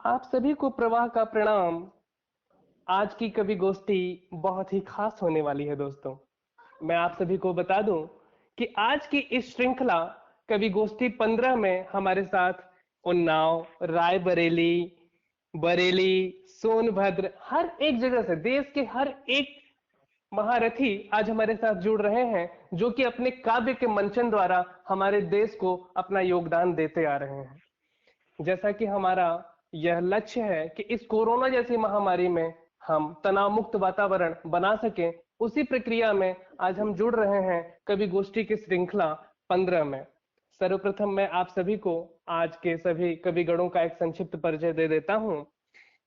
आप सभी को प्रवाह का प्रणाम। आज की कवि गोष्ठी बहुत ही खास होने वाली है दोस्तों। मैं आप सभी को बता दूं कि आज की इस श्रृंखला कवि गोष्ठी 15 में हमारे साथ उन्नाव, रायबरेली, बरेली, सोनभद्र, हर एक जगह से देश के हर एक महारथी आज हमारे साथ जुड़ रहे हैं, जो कि अपने काव्य के मंचन द्वारा हमारे देश को अपना योगदान देते आ रहे हैं। जैसा कि हमारा यह लक्ष्य है कि इस कोरोना जैसी महामारी में हम तनाव मुक्त वातावरण बना सकें, उसी प्रक्रिया में आज हम जुड़ रहे हैं कवि गोष्ठी की श्रृंखला 15 में। सर्वप्रथम मैं आप सभी को आज के सभी कविगणों का एक संक्षिप्त परिचय दे देता हूं।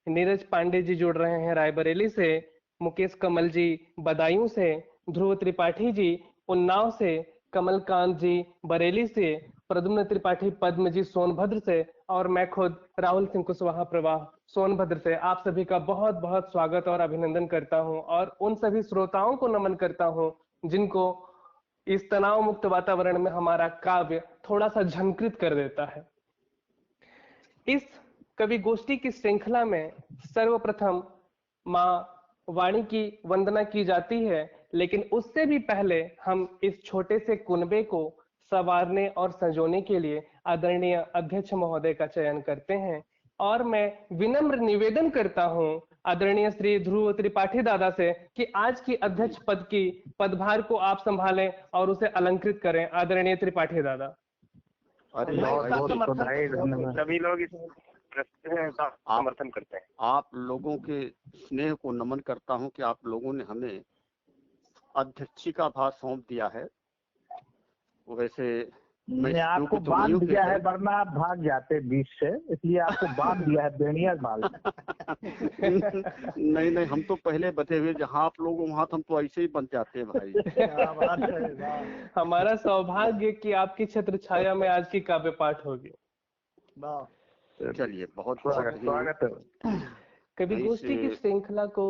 नीरज पांडे जी जुड़ रहे हैं रायबरेली से, मुकेश कमल जी बदायूं से, ध्रुव त्रिपाठी जी उन्नाव से, कमलकांत जी बरेली से, प्रद्युम्न त्रिपाठी पद्म जी सोनभद्र से, और मैं खुद राहुल सिंह कुशवाहा प्रवाह सोनभद्र से आप सभी का बहुत बहुत स्वागत और अभिनंदन करता हूं, और उन सभी श्रोताओं को नमन करता हूं जिनको इस तनाव मुक्त वातावरण में हमारा काव्य थोड़ा सा झंकृत कर देता है। इस कवि गोष्ठी की श्रृंखला में सर्वप्रथम माँ वाणी की वंदना की जाती है, लेकिन उससे भी पहले हम इस छोटे से कुनबे को संवारने और संजोने के लिए आदरणीय अध्यक्ष महोदय का चयन करते हैं। और मैं विनम्र निवेदन करता हूं आदरणीय श्री ध्रुव त्रिपाठी दादा से कि आज की अध्यक्ष पद की पदभार को आप संभालें और उसे अलंकृत करें। आदरणीय त्रिपाठी दादा। सभी लोग इस प्रश्न का समर्थन करते हैं। आप लोगों के स्नेह को नमन करता हूं कि आप लोगों ने हमें अध्यक्षी का भार सौंप दिया है। वैसे मैंने आपको बांध दिया है, वरना आप भाग जाते बीच से, इसलिए आपको बांध दिया है बेड़िया बाल। नहीं, हम तो पहले बते हुए, जहाँ आप लोग वहाँ हम तो ऐसे ही बन जाते हैं भाई। हमारा सौभाग्य कि आपकी छत्र छाया में आज की काव्य पाठ होगी। चलिए, बहुत स्वागत है। कवि गोष्ठी की श्रृंखला को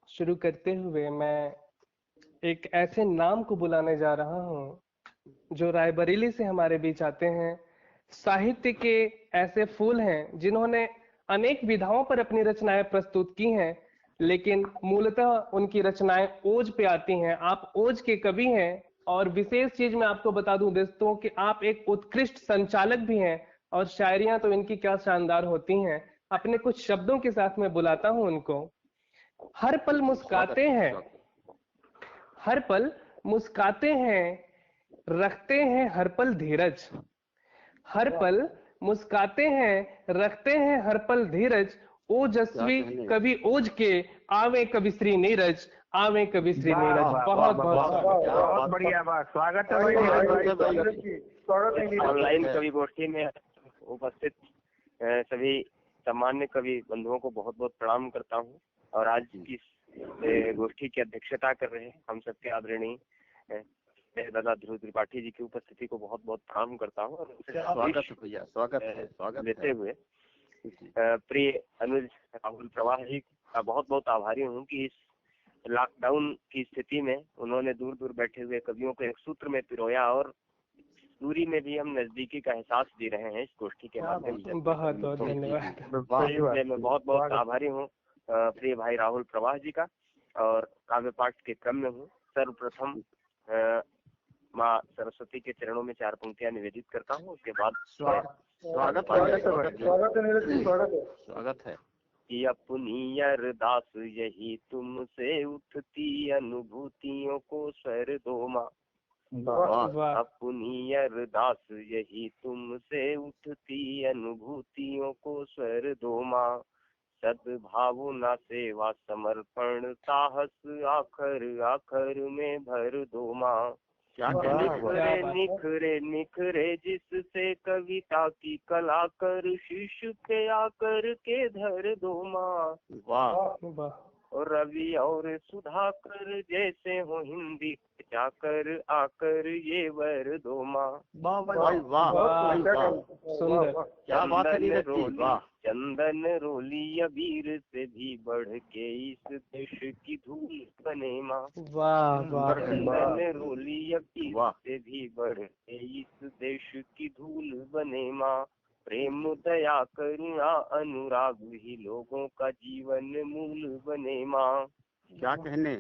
शुरू करते हुए मैं एक ऐसे नाम को बुलाने जा रहा हूं जो रायबरेली से हमारे बीच आते हैं। साहित्य के ऐसे फूल हैं जिन्होंने अनेक विधाओं पर अपनी रचनाएं प्रस्तुत की हैं, लेकिन मूलतः उनकी रचनाएं ओज पे आती हैं। आप ओज के कवि हैं, और विशेष चीज मैं आपको बता दूं दोस्तों कि आप एक उत्कृष्ट संचालक भी हैं, और शायरियां तो इनकी क्या शानदार होती हैं। अपने कुछ शब्दों के साथ मैं बुलाता हूं उनको। हर पल मुस्काते हैं, हर पल मुस्काते हैं, रखते हैं हर पल धीरज। हर पल मुस्काते हैं, रखते हैं हर पल धीरज। ओजस्वी कवि ओज के, आवे कवि श्री नीरज, आवे कवि श्री नीरज। बहुत बहुत बढ़िया बात, स्वागत है। ऑनलाइन कवि गोष्ठी में उपस्थित सभी सामान्य कवि बंधुओं को बहुत बहुत प्रणाम करता हूं, और आज की गोष्ठी की अध्यक्षता कर रहे हैं हम सबके आदरणीय दादा ध्रुव त्रिपाठी जी की उपस्थिति को बहुत बहुत प्रणाम करता हूं, और स्वागत देते हुए प्रिय अनुज राहुल प्रवाह जी का बहुत बहुत आभारी हूं कि इस लॉकडाउन की स्थिति में उन्होंने दूर दूर बैठे हुए कवियों को एक सूत्र में पिरोया, और दूरी में भी हम नजदीकी का एहसास दे रहे हैं इस गोष्ठी के माध्यम से। बहुत बहुत धन्यवाद। मैं बहुत बहुत आभारी हूँ प्रिय भाई राहुल प्रवाह जी का, और काव्य पाठ के क्रम में हूँ। सर्वप्रथम माँ सरस्वती के चरणों में 4 पंक्तियां निवेदित करता हूँ, उसके बाद स्वागत है। कि अपनी अरदास यही तुमसे उठती अनुभूतियों को स्वर दो माँ। अपनी अरदास यही तुमसे उठती अनुभूतियों को स्वर दो माँ। सद्भावना सेवा समर्पण साहस आखर आखर में भर दो माँ। निखरे निखरे जिससे कविता की कला कर शिष्य पे आकर के धर दो माँ। वाह। और रवि और सुधाकर जैसे हो हिंदी जाकर आकर ये वर दो माँ। क्या बात है। चंदन रोली अबीर से भी बढ़ के इस देश की धूल बने माँ। चंदन रोली अबीर से भी बढ़ के इस देश की धूल बने माँ। प्रेम दया करुणा अनुराग ही लोगों का जीवन मूल बने माँ। क्या कहने।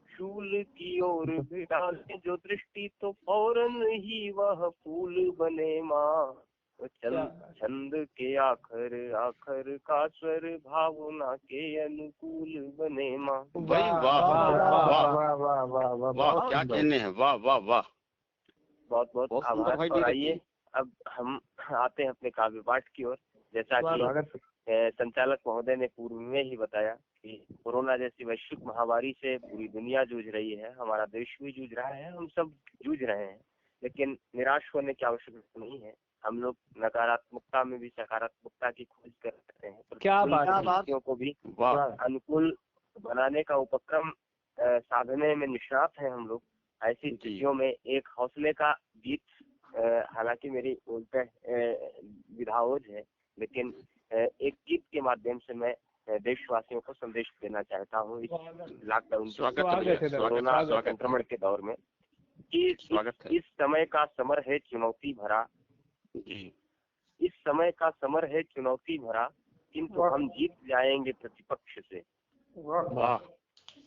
शूल की ओर भी डाले जो दृष्टि तो फौरन ही वह फूल बने माँ। छंद के आखर आखर का स्वर भावना के अनुकूल बने माँ। भाई वाह वाह वाह वाह वाह, क्या कहने हैं, वाह वाह वाह, बहुत बहुत बहुत सुंदर आभार। भाई और नीरज आइए जी। अब हम आते हैं अपने काव्य पाठ की ओर। जैसा कि संचालक महोदय ने पूर्व में ही बताया कि कोरोना जैसी वैश्विक महामारी से पूरी दुनिया जूझ रही है, हमारा देश भी जूझ रहा है, हम सब जूझ रहे हैं, लेकिन निराश होने की आवश्यकता नहीं है। हम लोग नकारात्मकता में भी सकारात्मकता की खोज कर सकते हैं। क्या बात है। परिस्थितियों को भी अनुकूल बनाने का उपक्रम साधने में निष्णात हैं हम लोग। ऐसी स्थितियों में एक हौसले का गीत, हालांकि मेरी उल्टे विधाओज है, लेकिन एक गीत के माध्यम से मैं देशवासियों को संदेश देना चाहता हूँ इस लॉकडाउन कोरोना संक्रमण के दौर में कि इस समय का समर है चुनौती भरा, इस समय का समर है चुनौती भरा, किंतु हम जीत जाएंगे प्रतिपक्ष से।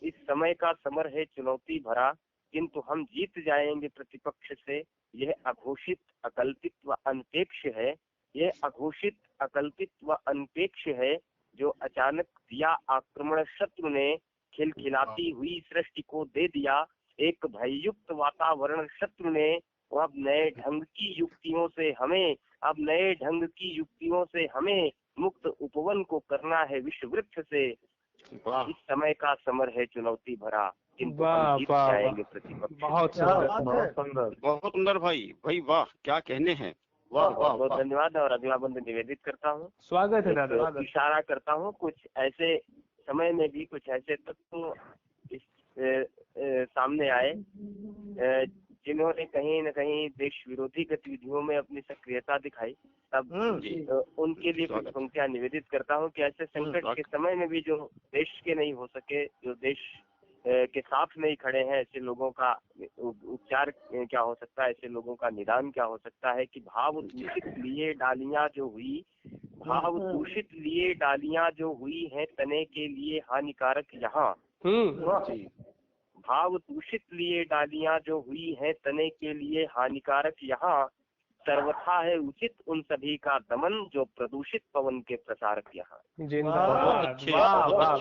इस समय का समर है चुनौती भरा, किंतु हम जीत जाएंगे प्रतिपक्ष से। यह अघोषित अकल्पित व अनपेक्ष है, यह अघोषित अकल्पित व अनपेक्ष है, जो अचानक दिया आक्रमण शत्रु ने खिलखिलाती हुई सृष्टि को दे दिया। एक भययुक्त वातावरण शत्रु ने, अब नए ढंग की युक्तियों से हमें, अब नए ढंग की युक्तियों से हमें मुक्त उपवन को करना है विश्व वृक्ष से। इस समय का समर है चुनौती भरा, किंतु हम जीत जाएंगे प्रतिपक्ष। बहुत सुंदर, बहुत सुंदर भाई, भाई वाह, क्या कहने हैं, वाह वाह, बहुत धन्यवाद। और अगला बंद निवेदित करता हूँ, स्वागत है दादा। इशारा करता हूँ कुछ ऐसे समय में भी कुछ ऐसे तत्व सामने आए जिन्होंने कहीं न कहीं देश विरोधी गतिविधियों में अपनी सक्रियता दिखाई। तब उनके लिए कुछ पंक्तियां निवेदित करता हूँ कि ऐसे संकट के समय में भी जो देश के नहीं हो सके, जो देश के साथ नहीं खड़े हैं, ऐसे लोगों का उपचार क्या हो सकता है, ऐसे लोगों का निदान क्या हो सकता है कि भाव दूषित लिए डालियां जो हुई, भाव दूषित लिए डालियां जो हुई हैं तने के लिए हानिकारक यहाँ। भाव दूषित लिए डालियां जो हुई हैं तने के लिए हानिकारक यहाँ। सर्वथा है उचित उन सभी का दमन जो प्रदूषित पवन के प्रसारक यहाँ। जिंदाबाद, जिंदाबाद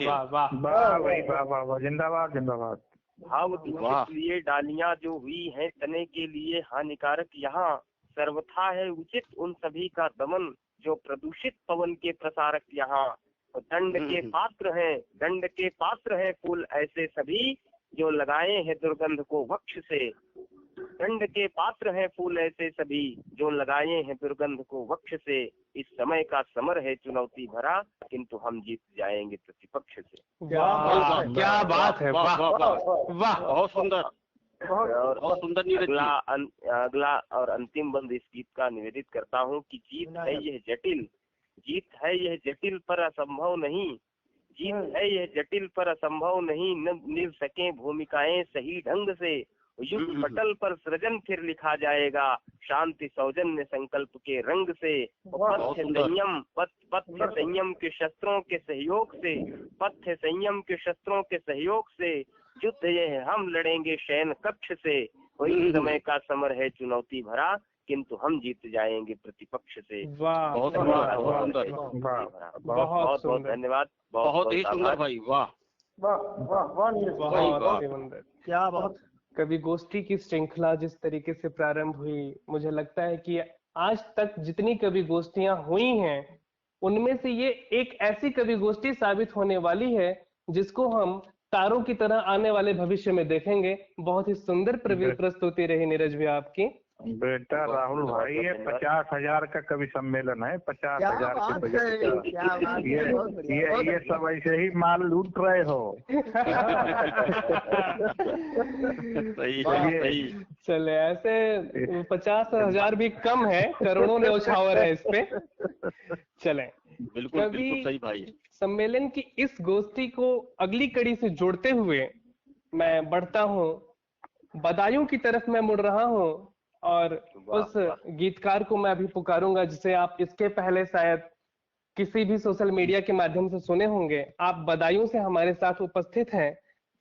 जिंदाबाद। भाव दूषित लिए डालियां जो हुई हैं तने के लिए हानिकारक यहाँ। सर्वथा है उचित उन सभी का दमन जो प्रदूषित पवन के प्रसारक यहाँ। दंड के पात्र हैं, दंड के पात्र हैं फूल ऐसे सभी जो लगाए हैं दुर्गंध को वक्ष से। दंड के पात्र हैं फूल ऐसे सभी जो लगाए हैं दुर्गंध को वक्ष से। इस समय का समर है चुनौती भरा, किंतु हम जीत जाएंगे प्रतिपक्ष से। क्या बात है, वाह वाह, बहुत सुंदर। और अगला और अंतिम बंद इस गीत का निवेदित करता हूँ कि जीत है यह जटिल, जीत है यह जटिल पर असंभव नहीं, जीत है यह जटिल पर असंभव नहीं। न निभ सके भूमिकाएं सही ढंग से, युद्ध पटल पर सृजन फिर लिखा जाएगा शांति सौजन्य संकल्प के रंग से। पथ्य संयम के शस्त्रों के सहयोग से, पथ्य संयम के शस्त्रों के सहयोग से युद्ध यह हम लड़ेंगे शयन कक्ष से। वही समय का समर है चुनौती भरा, किंतु हम जीत जाएंगे प्रतिपक्ष से। बहुत सुंदर, बहुत बहुत धन्यवाद, बहुत ही सुंदर भाई, वाह बहुत सुंदर। क्या बात। कवि गोष्ठी की श्रृंखला जिस तरीके से प्रारंभ हुई, मुझे लगता है कि आज तक जितनी कवि गोष्ठियां हुई हैं उनमें से ये एक ऐसी कवि गोष्ठी साबित होने वाली है जिसको हम तारों की तरह आने वाले भविष्य में देखेंगे। बहुत ही सुंदर प्रस्तुति रही नीरज भी आपकी। बेटा राहुल भाई, ये 50,000 का कवि सम्मेलन है, 50,000 के बजट का। ये सब ऐसे ही माल लूट रहे हो। सही। चले, ऐसे 50,000 भी कम है, करोड़ों ने उछावर है इस पे। चले, बिल्कुल सही भाई। सम्मेलन की इस गोष्ठी को अगली कड़ी से जोड़ते हुए मैं बढ़ता हूँ, बदायूं की तरफ मैं मुड़ रहा हूँ और उस गीतकार को मैं अभी पुकारूंगा जिसे आप इसके पहले शायद किसी भी सोशल मीडिया के माध्यम से सुने होंगे। आप बदायूं से हमारे साथ उपस्थित हैं,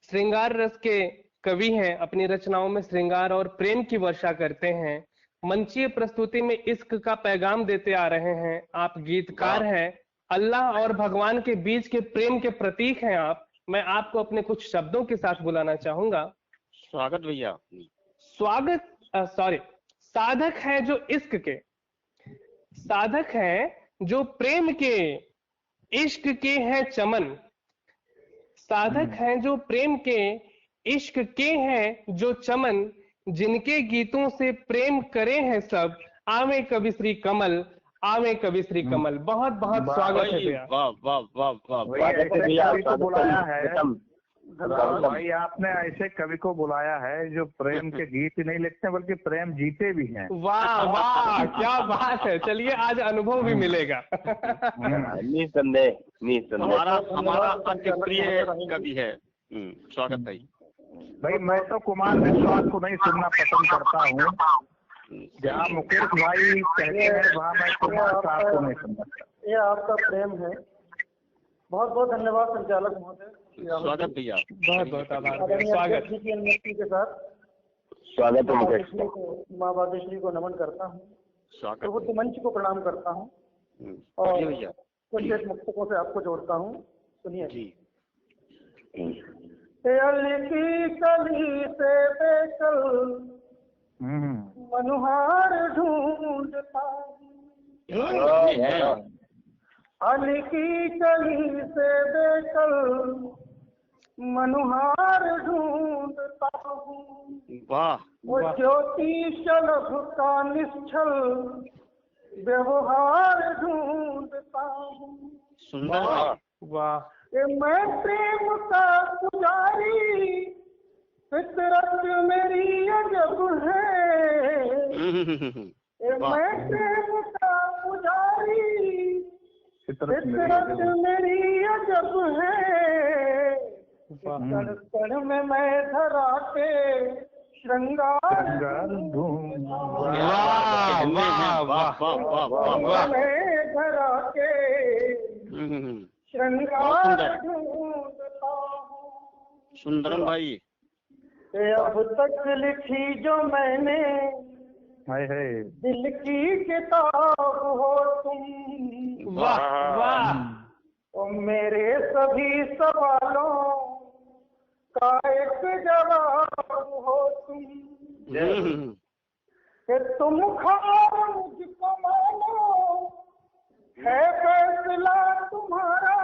श्रृंगार रस के कवि हैं, अपनी रचनाओं में श्रृंगार और प्रेम की वर्षा करते हैं, मंचीय प्रस्तुति में इश्क का पैगाम देते आ रहे हैं। आप गीतकार हैं, अल्लाह और भगवान के बीच के प्रेम के प्रतीक हैं आप। मैं आपको अपने कुछ शब्दों के साथ बुलाना चाहूंगा। स्वागत भैया। स्वागत सॉरी साधक है जो इश्क के, साधक है जो प्रेम के, इश्क के हैं चमन, साधक हैं जो प्रेम के, इश्क के हैं जो चमन, जिनके गीतों से प्रेम करे हैं सब, आवे कवि श्री कमल, आवे कवि श्री कमल। बहुत बहुत स्वागत है भैया। वाह वाह वाह वाह। कवि को बुलाया है भाई, आपने ऐसे कवि को बुलाया है जो प्रेम के गीत नहीं लिखते बल्कि प्रेम जीते भी हैं। वाह वाह, क्या बात है। चलिए आज अनुभव भी मिलेगा। निसंदेह निसंदेह हमारा अति प्रिय कवि है। स्वागत भाई। भाई मैं तो कुमार विश्वास को नहीं सुनना पसंद करता हूँ, जहाँ मुकेश भाई कहते हैं वहाँ मैं कुमार साहब को नहीं सुनना। ये आपका प्रेम है। बहुत बहुत धन्यवाद संचालक महोदय। स्वागत भैया। बहुत बहुत आभार भैया, स्वागत। की अनुमति के साथ स्वागत है मुकेश। माँ भाग्यश्री को नमन करता हूँ, स्वागत प्रबुद्ध मंच को प्रणाम करता हूँ और कुछ एक मुक्तकों से आपको जोड़ता हूँ। सुनिए जी। की कली से बेकल मनुहार ढूंढता, अली की कली से बेकल मनुहार ढूंढता हूँ, वाह। वो ज्योति शलभ का निश्चल व्यवहार ढूंढता हूँ। सुंदर। वाह। कि मैं प्रेम का पुजारी, फितरत मेरी अजब है। मैं प्रेम का पुजारी, फितरत मेरी अजब है। कण में मैं धरा के श्रृंगार ढूंढता, मैं धरा के श्रृंगार ढूंढता हूँ। सुंदरम भाई। अब तक लिखी जो मैंने है दिल की किताब हो तुम, वाह वाह। और मेरे सभी सवालों का एक जवाब हो तुम, कि तुम खाओ मुझको मानो, है फैसला तुम्हारा।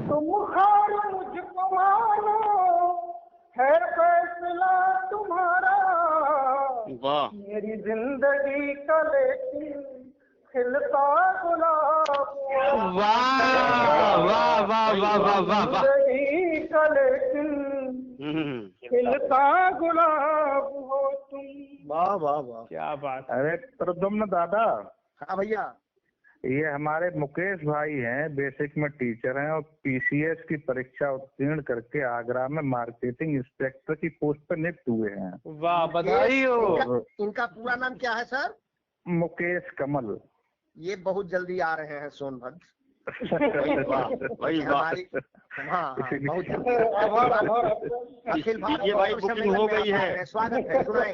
तुम खाओ मुझको मानो, है फैसला तुम्हारा। वाह। मेरी जिंदगी का लेकिन खिलता गुलाब, वाह वाह वाह वाह वाह वाह। जिंदगी का लेकिन खिलता गुलाब हो तुम। वाह वाह वाह, क्या बात। अरे प्रद्युम्न दादा। हाँ भैया। ये हमारे मुकेश भाई हैं, बेसिक में टीचर हैं और पीसीएस की परीक्षा उत्तीर्ण करके आगरा में मार्केटिंग इंस्पेक्टर की पोस्ट पर नियुक्त हुए हैं। वाह, बधाई हो। इनका पूरा नाम क्या है सर? मुकेश कमल। ये बहुत जल्दी आ रहे हैं सोनभद्र। भाई हमारी हाँ बहुत जल्दी। अखिल ये भाई बुकिंग हो गई है। स्वागत है, सुनाए।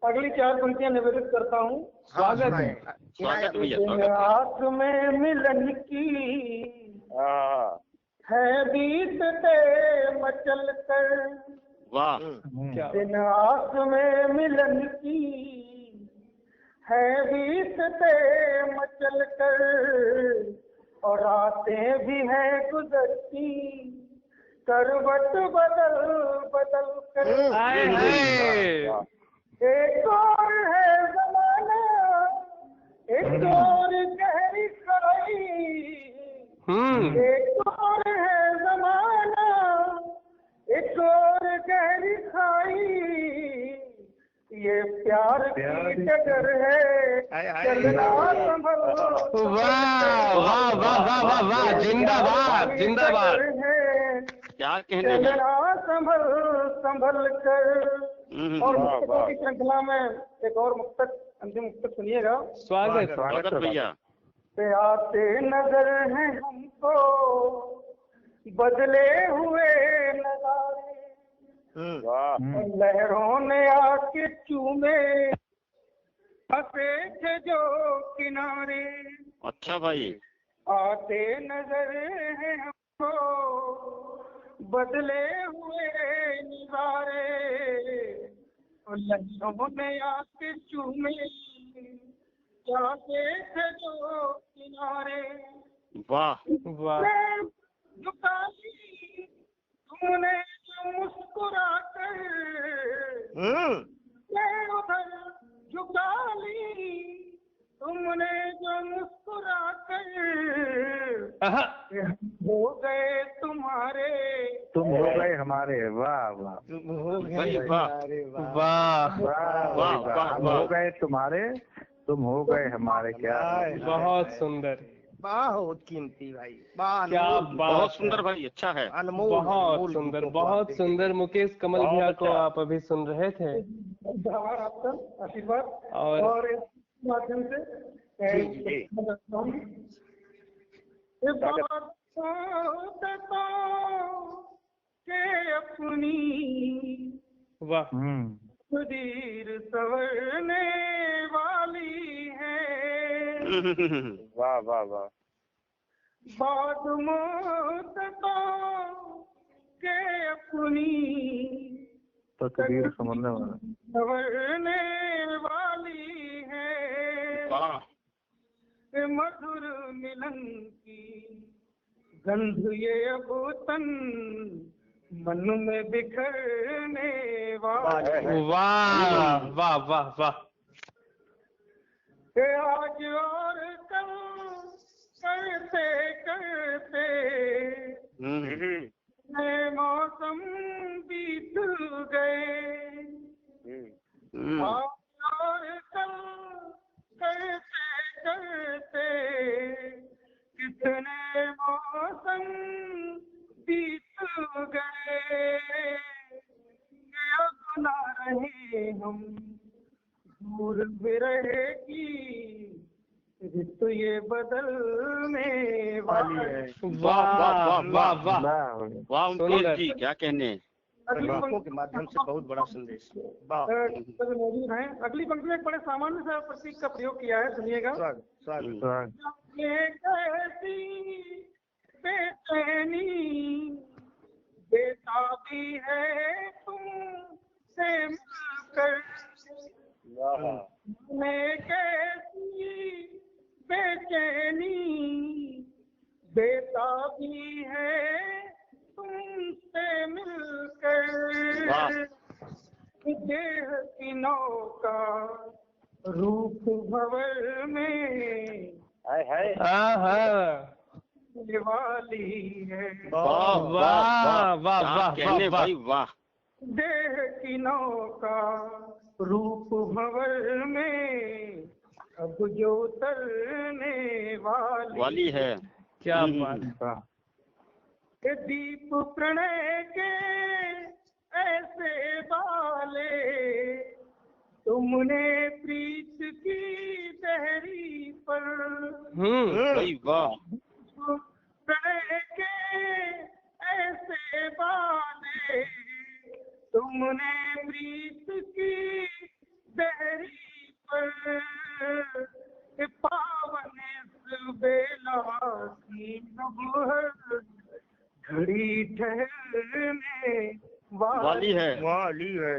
अगली 4 पंक्तियां निवेदित करता हूँ। स्वागत है। स्वागत भैया। आँख में मिलन की है बीतते मचल कर, वाह। दिन आँख में मिलन की है बीतते मचल कर, और रातें भी हैं गुजरती करवट बदल बदल कर। एक और है जमाना, एक और गहरी खाई, एक और है जमाना, एक और गहरी खाई। ये प्यार की डगर है, चलना संभल। वाह वाह वाह वाह वाह वाह, जिंदाबाद जिंदाबाद। क्या कहने हैं। चलना संभल संभल कर, और मुक्तकों की श्रृंखला में एक और मुक्तक, अंतिम मुक्तक सुनिएगा। स्वागत भैया। पे आते नजर हैं हमको बदले हुए नजारे, लहरों ने आके चूमे हंसे थे जो किनारे। अच्छा भाई। आते नजर हैं हमको बदले हुए नजारे, लहरों ने आके चूमे जाते थे जो किनारे। वाह वाह। तुमने जो मुस्कुरा कर उधर झुका ली, तुमने जो मुस्कुरा कर हो गए तुम्हारे, तुम हो गए हमारे। वाह वाह वाह वाह। हम हो गए तुम्हारे, तुम हो गए हमारे। क्या बहुत सुंदर, बहुत कीमती भाई, क्या बहुत सुंदर भाई, अच्छा है, बहुत सुंदर, बहुत सुंदर। मुकेश कमल भैया को आप अभी सुन रहे थे, आपका आशीर्वाद और इस माध्यम से के अपनी वाह तकदीर संवरने वाली है। वाह वाह वाह। बाद मुद्दतों के अपनी तकदीर संवरने वाली है। वाह। मधुर मिलन की गंध ये अब तन मन में बिखरने वाली। वाह वाह वाह वाह। आज और कल करते करते नए मौसम बीत गए। आज और कल करते करते कितने मौसम बीत गए। अब ना रहे हम दूर भी रहेगी ऋतु ये बदलने वाली है। वाह वाह वाह वाह उनके जी, क्या कहने। के माध्यम से बहुत बड़ा संदेश मौजूद है। अगली पंक्ति में एक बड़े सामान्य सा प्रतीक का प्रयोग किया है, सुनिएगा। कैसी बेचैनी बेताबी है तुमसे मिलकर, मैं कैसी बेचैनी बेताबी है तुमसे मिलकर। देह की नौका रूप भंवर में वाली है। वाह वाह वाह भाई वाह। देह की नौका रूप भंवर में अब जो उतरने वाली है। क्या बात। दीप प्रणय के ऐसे बाले तुमने प्रीत की दहरी पर। वाह। प्रणय के ऐसे बाले तुमने प्रीत की दहरी पर। पावन बेला की नबहर घड़ी ठहरने वाली है।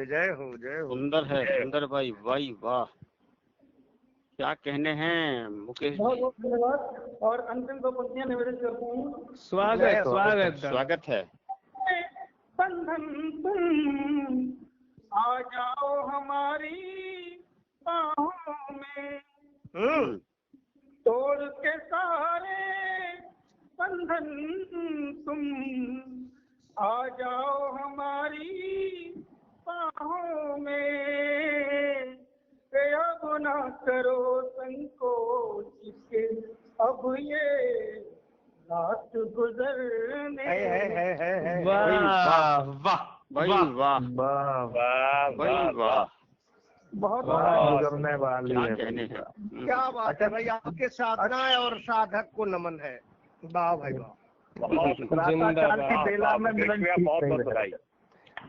जय हो जय हो। सुंदर है, सुंदर भाई, वाह वाह, क्या कहने हैं मुकेश जी। बहुत बहुत धन्यवाद। और अंतिम दो पंक्तियां निवेदन करता हूँ। स्वागत स्वागत स्वागत है। बंधन तुम आ जाओ हमारी बाहों में, तोड़ के सारे बंधन तुम आ जाओ हमारी बाहों में। अब ना करो संकोच के अब ये रात गुजरने। वाह वाह भाई वाह। वाह वाह भाई वाह, बहुत गुजरने वाली क्या है। कहने हैं। क्या बात है भाई, आपके साधना और साधक को नमन है। वाह भाई वाह। प्रातःकाल की बेला में मिलन ठीक बहुत नहीं बहुत रहे। बधाई।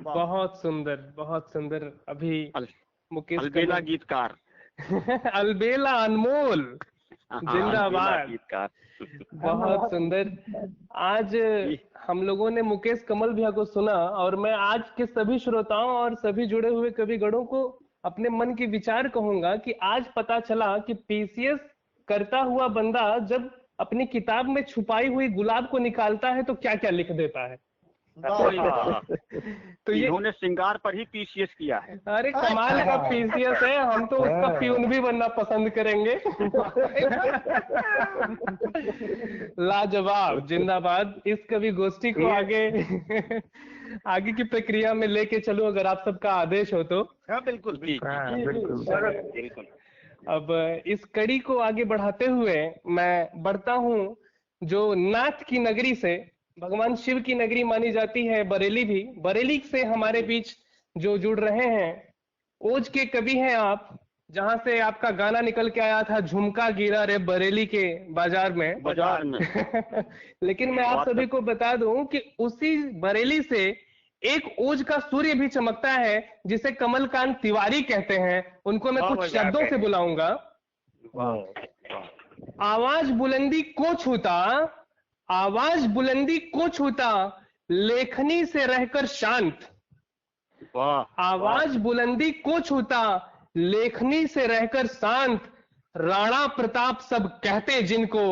बहुत सुंदर, बहुत सुंदर। अभी मुकेश अलबेला कमल गीतकार, अलबेला अनमोल, हाँ, जिंदाबाद। अलबेला गीतकार। बहुत सुंदर। आज हम लोगों ने मुकेश कमल भैया को सुना, और मैं आज के सभी श्रोताओं और सभी जुड़े हुए कविगणों को अपने मन के विचार कहूंगा कि आज पता चला कि पीसीएस करता हुआ बंदा जब अपनी किताब में छुपाई हुई गुलाब को निकालता है तो क्या क्या लिख देता है। भाई वाह, तो ये, इन्होंने श्रृंगार पर ही पीसीएस किया है। अरे कमाल का पीसीएस है, हम तो उसका प्यून भी बनना पसंद करेंगे। लाजवाब, जिंदाबाद। इस कवि गोष्ठी को आगे आगे की प्रक्रिया में लेके चलो, अगर आप सबका आदेश हो तो। हाँ बिल्कुल जी हाँ, बिल्कुल बिल्कुल। अब इस कड़ी को आगे बढ़ाते हुए मैं बढ़ता हूँ जो नाथ की नगरी से, भगवान शिव की नगरी मानी जाती है बरेली भी, बरेली से हमारे बीच जो जुड़ रहे हैं, ओज के कवि हैं आप, जहां से आपका गाना निकल के आया था, झुमका गिरा रे बरेली के बाजार में। लेकिन मैं आप सभी को बता दूं कि उसी बरेली से एक ओज का सूर्य भी चमकता है, जिसे कमलकांत तिवारी कहते हैं। उनको मैं कुछ शब्दों से बुलाऊंगा। आवाज बुलंदी को छूता, आवाज बुलंदी को छूता, लेखनी से रहकर शांत। आवाज बुलंदी को छूता, लेखनी से रहकर शांत, राणा प्रताप सब कहते जिनको,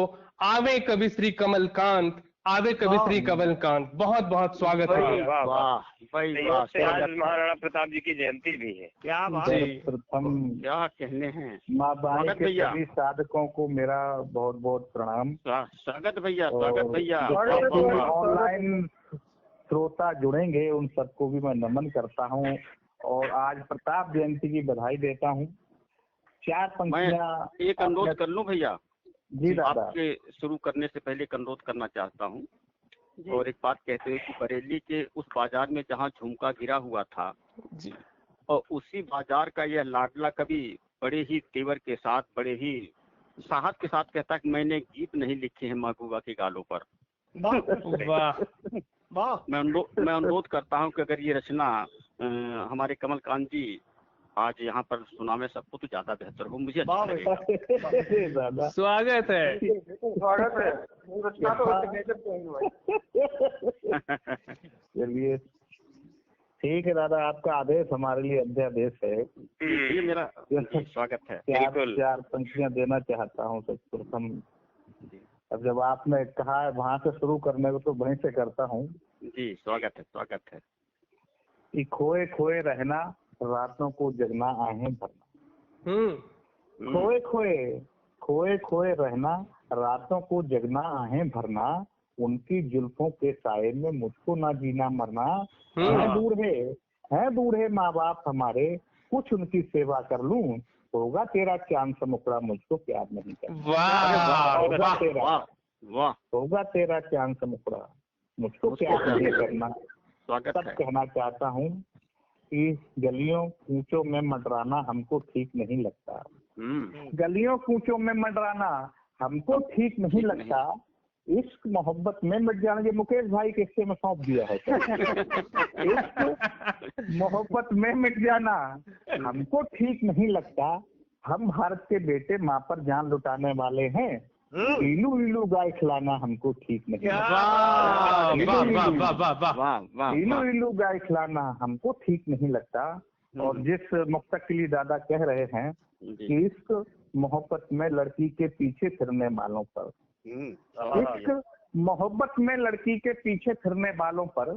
आवे कवि श्री कमलकांत, आवे कवि श्री कमलकांत। बहुत बहुत स्वागत है। आज महाराणा प्रताप जी की जयंती भी है। क्या बात। प्रथम क्या कहने हैं। माँ बाई स्वागत के भैया। सभी साधकों को मेरा बहुत बहुत प्रणाम। स्वागत भैया, स्वागत भैया। ऑनलाइन श्रोता जुड़ेंगे उन सबको भी मैं नमन करता हूँ, और आज प्रताप जयंती की बधाई देता हूँ। चार पंक्तियाँ एक अनुरोध कर लूं भैया। जी दादा। आपके शुरू करने से पहले एक अनुरोध करना चाहता हूँ, और एक बात कहते हुए कि बरेली के उस बाजार में जहाँ झुमका गिरा हुआ था जी, और उसी बाजार का यह लाडला कवि बड़े ही तेवर के साथ, बड़े ही साहस के साथ कहता है कि मैंने गीत नहीं लिखे हैं महबूबा के गालों पर। वाह वाह। मैं अनुरोध करता हूँ कि अगर ये रचना हमारे कमलकांत जी आज यहाँ पर सुना में सबको तो ज्यादा बेहतर हो, मुझे अच्छा लगेगा। दादा स्वागत है। स्वागत है। रचना तो चलिए ठीक है दादा, आपका आदेश हमारे लिए अध्यादेश है। ये मेरा स्वागत है। चार पंक्तियाँ देना चाहता हूँ सर्वप्रथम। अब जब आपने कहा है वहाँ से शुरू करने को तो वहीं से करता हूँ। जी स्वागत है, स्वागत है। कि खोए खोए रहना, रातों को जगना, आहें भरना। खोए खोए खोए खोए रहना, रातों को जगना, आहें भरना, उनकी जुल्फों के साये में मुझको ना जीना मरना। है दूर है माँ बाप हमारे, कुछ उनकी सेवा कर लूं, होगा तेरा चांद सा मुखड़ा, मुझको प्यार नहीं करना। होगा तेरा चांद सा मुखड़ा, मुझको प्यार नहीं करना। तब कहना चाहता हूँ कि गलियों कूचों में मंडराना हमको ठीक नहीं लगता। गलियों कूचों में मंडराना हमको ठीक नहीं लगता। इश्क मोहब्बत में मिट जाना, ये मुकेश भाई के हिस्से में सौंप दिया है। इश्क मोहब्बत में मिट जाना हमको ठीक नहीं लगता। हम भारत के बेटे, माँ पर जान लुटाने वाले हैं। इलू इलू गाय खिलाना हमको ठीक नहीं। इलू इलू गाय खिलाना हमको ठीक नहीं लगता। और जिस मुक्तकिली दादा कह रहे हैं कि इश्क मोहब्बत में लड़की के पीछे फिरने वालों पर, इश्क मोहब्बत में लड़की के पीछे फिरने वालों पर,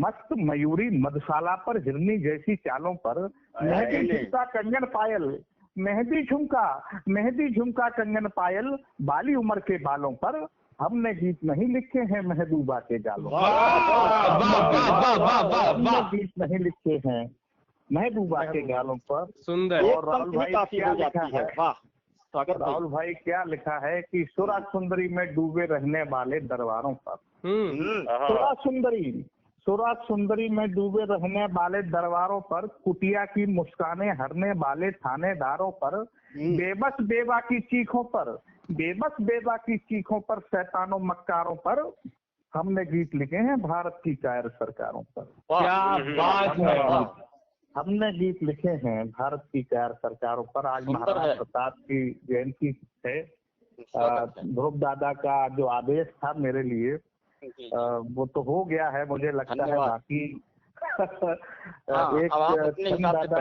मस्त मयूरी मधुशाला पर हिरनी जैसी चालों पर, मेहंदी झुमका कंगन पायल, मेहंदी झुमका कंगन पायल, बाली उम्र के बालों पर, हमने गीत नहीं लिखे हैं महबूबा के गालों पर। हमने गीत नहीं लिखे हैं महबूबा के गालों पर। सुंदर। और राहुल भाई क्या लिखा है, राहुल भाई क्या लिखा है कि सुरा सुंदरी में डूबे रहने वाले दरबारों पर। सुराग सुंदरी में डूबे रहने वाले दरबारों पर, कुटिया की मुस्कानें हरने वाले थानेदारों पर, बेबस बेवा की चीखों पर, बेबस बेवा की चीखों पर, शैतानों मक्कारों पर हमने गीत लिखे हैं भारत की कायर सरकारों पर। क्या बात है। हमने गीत लिखे हैं भारत की कायर सरकारों पर। आज महाराणा प्रताप की जयंती है। ध्रुव दादा का जो आदेश था मेरे लिए वो तो हो गया है, मुझे लगता है बाकी एक दादा,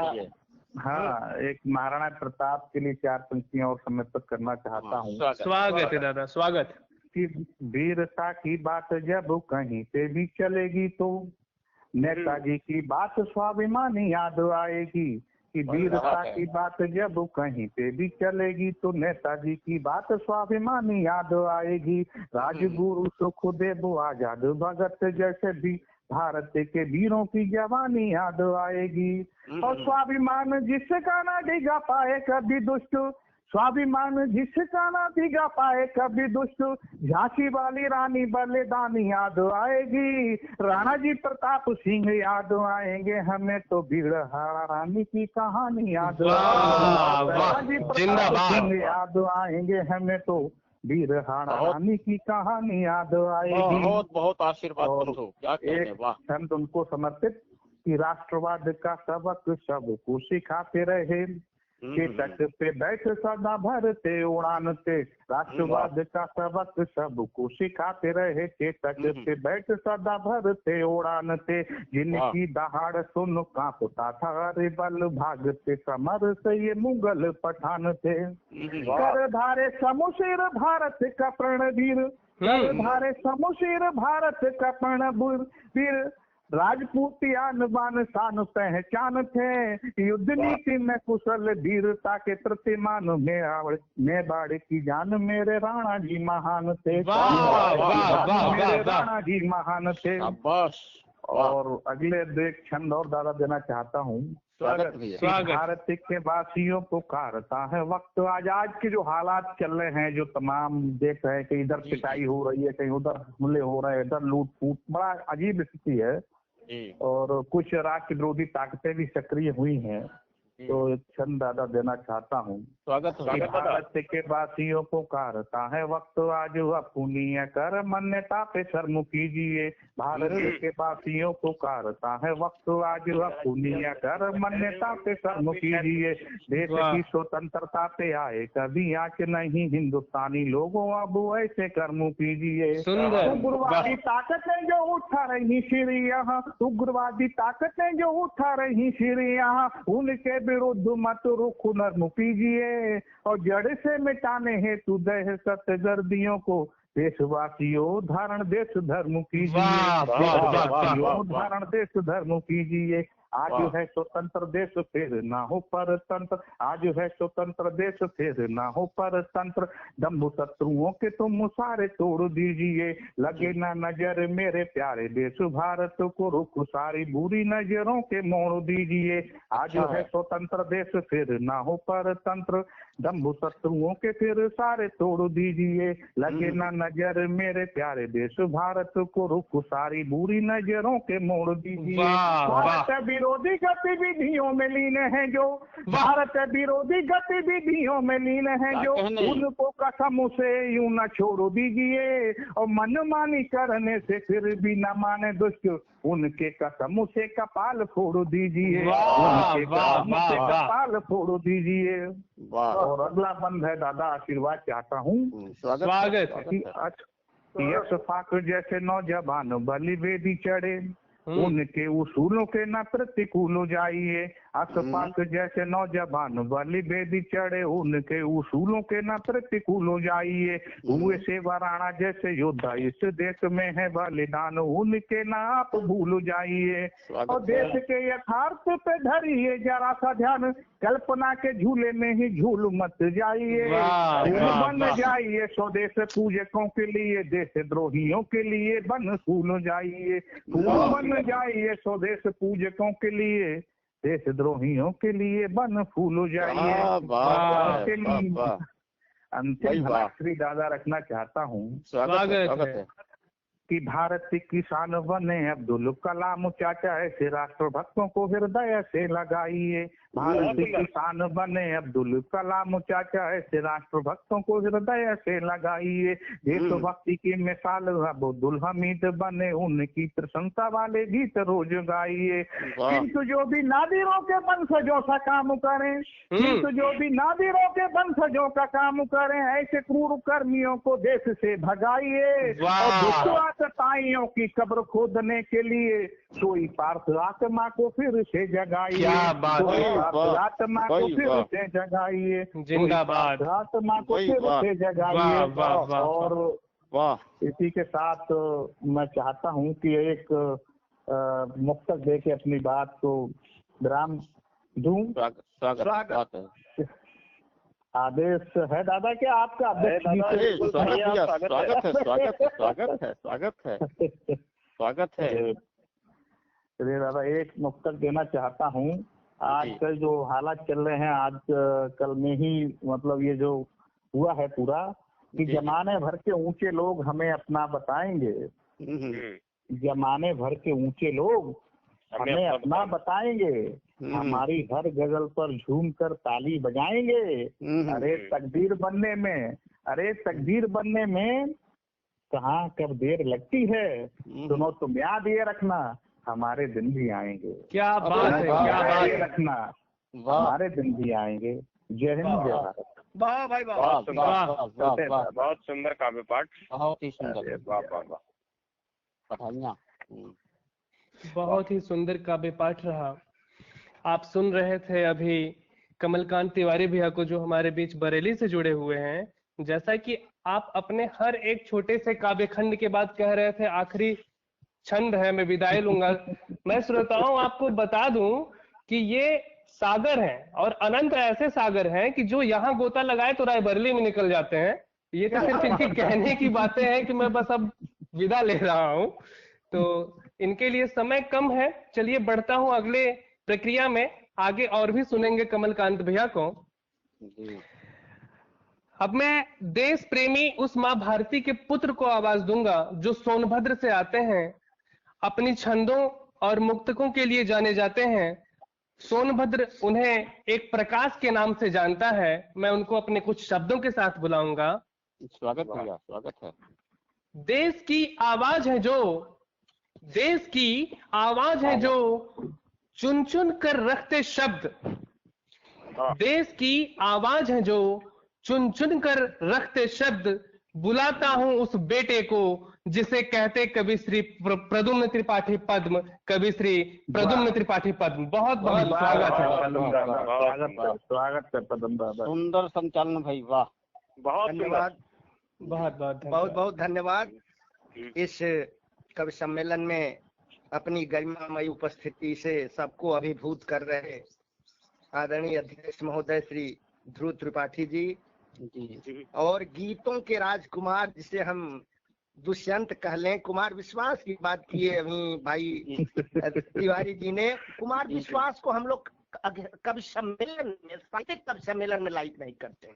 हाँ, एक महाराणा प्रताप के लिए 4 पंक्तियां और समर्पित करना चाहता हूँ। स्वागत है दादा, स्वागत। कि वीरता की बात जब कहीं पे भी चलेगी तो नेताजी की बात स्वाभिमानी याद आएगी। कि वीरता की बात जब कहीं पे भी चलेगी तो नेताजी की बात स्वाभिमानी याद आएगी। राजगुरु सुखदेव आजाद भगत जैसे भी भारत के वीरों की जवानी याद आएगी। और स्वाभिमान जिसका ना डिगा पाए कभी दुष्ट, स्वाभिमान जिसका ना डिगा पाए कभी दुष्ट, झांसी वाली रानी बलिदानी याद आएगी। राणा जी प्रताप सिंह याद आएंगे हमें तो वीरहारा रानी की कहानी याद आएगी। राणा जी प्रताप सिंह याद आएंगे हमें तो वीरहारा रानी की कहानी याद आएगी। बहुत बहुत आशीर्वाद। एक छंद उनको समर्पित कि राष्ट्रवाद का सबक सबको सिखाते रहे, के तट पे बैठ सदा भरते उड़ान थे। राष्ट्रवाद का सबक सबको सिखाते रहे, के तट पे बैठ सदा भरते उड़ान थे। जिनकी दहाड़ सुन कांपता था अरे बल भागते समर से ये मुगल पठान थे। कर धारे समुशीर भारत का प्रणवीर, कर धारे समुशीर भारत का प्रणवीर, राजपूतियान बान शान पहचान थे। युद्ध नीति में कुशल वीरता के प्रतिमान में बाड़ की जान मेरे राणा जी महान थे। मेरे राणा जी महान थे। और अगले एक छंद और दादा देना चाहता हूँ। भारत के वासियों को कारता है वक्त। आज के जो हालात चल रहे हैं, जो तमाम देख रहे हैं कि इधर पिटाई हो रही है, कहीं उधर हमले हो रहे हैं, इधर लूट फूट, बड़ा अजीब स्थिति है। और कुछ राष्ट्र विरोधी ताकतें भी सक्रिय हुई हैं। तो एक छंद दादा देना चाहता हूँ। भारत के वासियों को कारता है वक्त आज पुण्य कर मान्यता पे शर्म कीजिए। भारत के वासियों को कारता है वक्त आज पुण्य कर मान्यता पे शर्म कीजिए। देश की स्वतंत्रता पे आए कभी आंच नहीं हिंदुस्तानी लोगों, अब ऐसे कर्म कीजिए। उग्रवादी ताकतें जो उठा रही सिर यहाँ, उग्रवादी ताकतें जो उठा रही सिर यहाँ, उनके विरुद्ध मत रुख नर्म कीजिए। और जड़ से मिटाने हेतु दहशत गर्दियों को देशवासियों धारण देश धर्म कीजिए। धारण देश धर्म कीजिए। आज है स्वतंत्र देश फिर ना हो परतंत्र, आज है स्वतंत्र देश फिर ना हो परतंत्र। दम्भु शत्रुओं के तुम सारे तोड़ दीजिए, लगे ना नजर मेरे प्यारे देश भारत को, रुख सारी बुरी नजरों के मोड़ दीजिए। आज है स्वतंत्र देश फिर ना हो परतंत्र, दम्भु शत्रुओं के फिर सारे तोड़ दीजिए। लगे ना नजर मेरे प्यारे देश भारत को, रुख सारी बुरी नजरों के मोड़ दीजिए। विरोधी गतिविधियों में लीन है जो, भारत विरोधी गतिविधियों में लीन है जो, उनको कसम से यूं न छोड़ दीजिए। और मनमानी करने से फिर भी न माने दुष्ट, उनके कसम से कपाल फोड़ दीजिए। उनके कसम से कपाल फोड़ दीजिए। और अगला बंद है दादा, आशीर्वाद चाहता हूँ। स्वागत है। अशफाक जैसे नौजवान बलि वेदी चढ़े, उनके उसूलों के न प्रतिकूल हो जाइए। अशफाक जैसे नौजवान बलि वेदी चढ़े, उनके उसूलों के न प्रतिकूल हो जाइए। हुए सेवा राणा जैसे योद्धा इस देश में है बलिदान, उनके न आप भूल जाइए। और देश के यथार्थ पे धरिए जरा सा ध्यान, कल्पना के झूले में ही झूल मत जाइए। बन जाइए स्वदेश पूजकों के लिए, देश द्रोहियों के लिए बन फूल जाइए। फूल बन जाइए स्वदेश पूजकों के लिए, देश द्रोहियों के लिए बन फूल जाइए। अंतिम श्री दादा रखना चाहता हूँ। स्वागत है। कि भारत की शान बने अब्दुल कलाम चाचा, ऐसे राष्ट्रभक्तों को हृदय से लगाइए। भारत की शान बने अब्दुल कलाम चाचा, ऐसे राष्ट्रभक्तों को हृदय से लगाइए। देशभक्ति की मिसाल अब्दुल हमीद बने, उनकी प्रशंसा वाले गीत रोज गाइए। किंतु जो भी नादिरों के वंशजों सा काम करें, किंतु जो भी नादिरों के वंशजों का काम करें, ऐसे क्रूर कर्मियों को देश से भगाइए। और ताइयों की कब्र खोदने के लिए सोई पार्थ आत्मा को फिर से जगाइए। आत्मा को फिर से जगाइए, जिंदाबाद आत्मा को फिर से जगाइए। और इसी के साथ मैं चाहता हूँ कि एक मुक्तक दे के अपनी बात को विराम दूं। आदेश है दादा क्या आपका? आदेश स्वागत है। चलिए दादा, एक मुक्तक देना चाहता हूँ। आजकल जो हालात चल रहे हैं, आज कल में ही मतलब ये जो हुआ है पूरा, कि जमाने भर के ऊंचे लोग हमें अपना बताएंगे, जमाने भर के ऊंचे लोग हमें अपना बताएंगे, हमारी हर गजल पर झूम कर ताली बजाएंगे। अरे तकदीर बनने में, अरे तकदीर बनने में कहाँ कब देर लगती है। सुनो तुम याद ये रखना, हमारे दिन भी आएंगे। क्या बात है, क्या बात है। रखना, हमारे दिन भी आएंगे। जय हिंद, जय भारत। वाह भाई वाह, बहुत सुंदर काव्य पाठ, बहुत ही सुंदर। वाह वाह वाह, बधाइयाँ। बहुत ही सुंदर काव्य पाठ रहा। आप सुन रहे थे अभी कमलकांत तिवारी भैया को, जो हमारे बीच बरेली से जुड़े हुए हैं। जैसा कि आप अपने हर एक छोटे से काव्य खंड के बाद कह रहे थे आखिरी छंद है, मैं विदाई लूंगा। मैं श्रोताओं आपको बता दूं कि ये सागर हैं, और अनंत ऐसे सागर हैं कि जो यहाँ गोता लगाए तो रायबरेली में निकल जाते हैं। ये तो सिर्फ इनकी कहने की बातें हैं कि मैं बस अब विदा ले रहा हूँ, तो इनके लिए समय कम है। चलिए बढ़ता हूँ अगले प्रक्रिया में, आगे और भी सुनेंगे कमलकांत भैया को। अब मैं देश प्रेमी उस माँ भारती के पुत्र को आवाज दूंगा जो सोनभद्र से आते हैं, अपनी छंदों और मुक्तकों के लिए जाने जाते हैं। सोनभद्र उन्हें एक प्रकाश के नाम से जानता है। मैं उनको अपने कुछ शब्दों के साथ बुलाऊंगा। स्वागत भैया, स्वागत है। देश की आवाज है जो, देश की आवाज है जो चुन चुन कर रखते शब्द, देश की आवाज है जो चुन चुन कर रखते शब्द, बुलाता हूं उस बेटे को जिसे कहते कवि श्री प्रद्युम्न त्रिपाठी पद्म, कवि श्री प्रद्युम्न त्रिपाठी पद्म। बहुत बहुत स्वागत है। स्वागत है पद्म दादा। सुंदर संचालन भाई, वाह, बहुत धन्यवाद, बहुत बहुत धन्यवाद। इस कवि सम्मेलन में अपनी गरिमामयी उपस्थिति से सबको अभिभूत कर रहे आदरणीय अध्यक्ष महोदय श्री ध्रुव त्रिपाठी जी, और गीतों के राजकुमार जिसे हम दुष्यंत कह लें, कुमार विश्वास की बात किए अभी भाई तिवारी जी ने। कुमार विश्वास को हम लोग कवि सम्मेलन में, साहित्यिक कवि सम्मेलन में लाइक नहीं करते।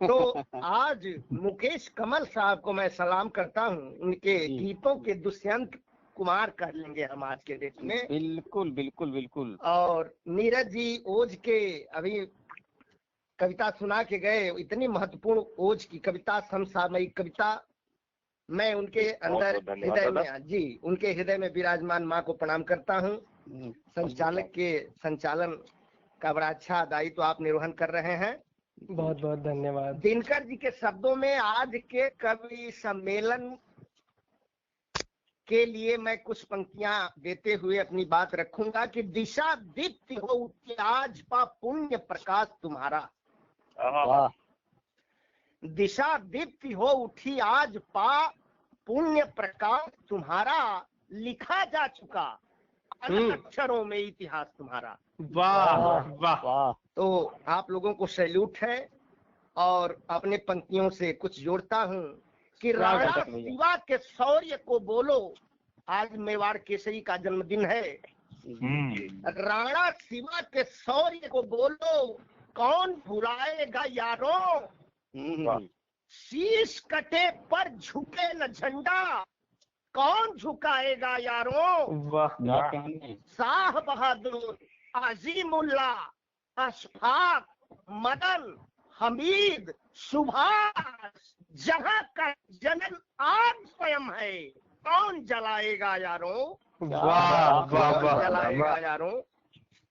तो आज मुकेश कमल साहब को मैं सलाम करता हूँ, उनके गीतों के दुष्यंत कुमार कर लेंगे हम आज के डेट में। बिल्कुल बिल्कुल बिल्कुल। और नीरज जी ओज के अभी कविता सुना के गए, इतनी महत्वपूर्ण ओज की कविता, समसामयिक कविता। मैं उनके अंदर हृदय में, जी उनके हृदय में विराजमान माँ को प्रणाम करता हूँ। संचालक के संचालन का बड़ा अच्छा दायित्व आप निर्वहन कर रहे हैं। बहुत बहुत धन्यवाद। दिनकर जी के शब्दों में आज के कवि सम्मेलन के लिए मैं कुछ पंक्तियां देते हुए अपनी बात रखूंगा कि दिशा दीप्ति हो उठी आज पा पुण्य प्रकाश तुम्हारा। दिशा दीप्ति हो उठी आज पा पुण्य प्रकाश तुम्हारा, लिखा जा चुका अक्षरों में इतिहास तुम्हारा। वाह वाह। तो आप लोगों को सैल्यूट है, और अपने पंक्तियों से कुछ जोड़ता हूँ कि राणा शिवा के शौर्य को बोलो, आज मेवाड़ केसरी का जन्मदिन है। राणा शिवा के शौर्य को बोलो, कौन भुलाएगा यारों, शीश कटे पर झुके न झंडा, कौन झुकाएगा यारों। वाह शाह बहादुर, अजीमुल्ला, अशफाक, मदन, हमीद, सुभाष, जहां का जनन आग स्वयं है, कौन जलाएगा यारों। वाह वाह कौन वाह जलाएगा यारों।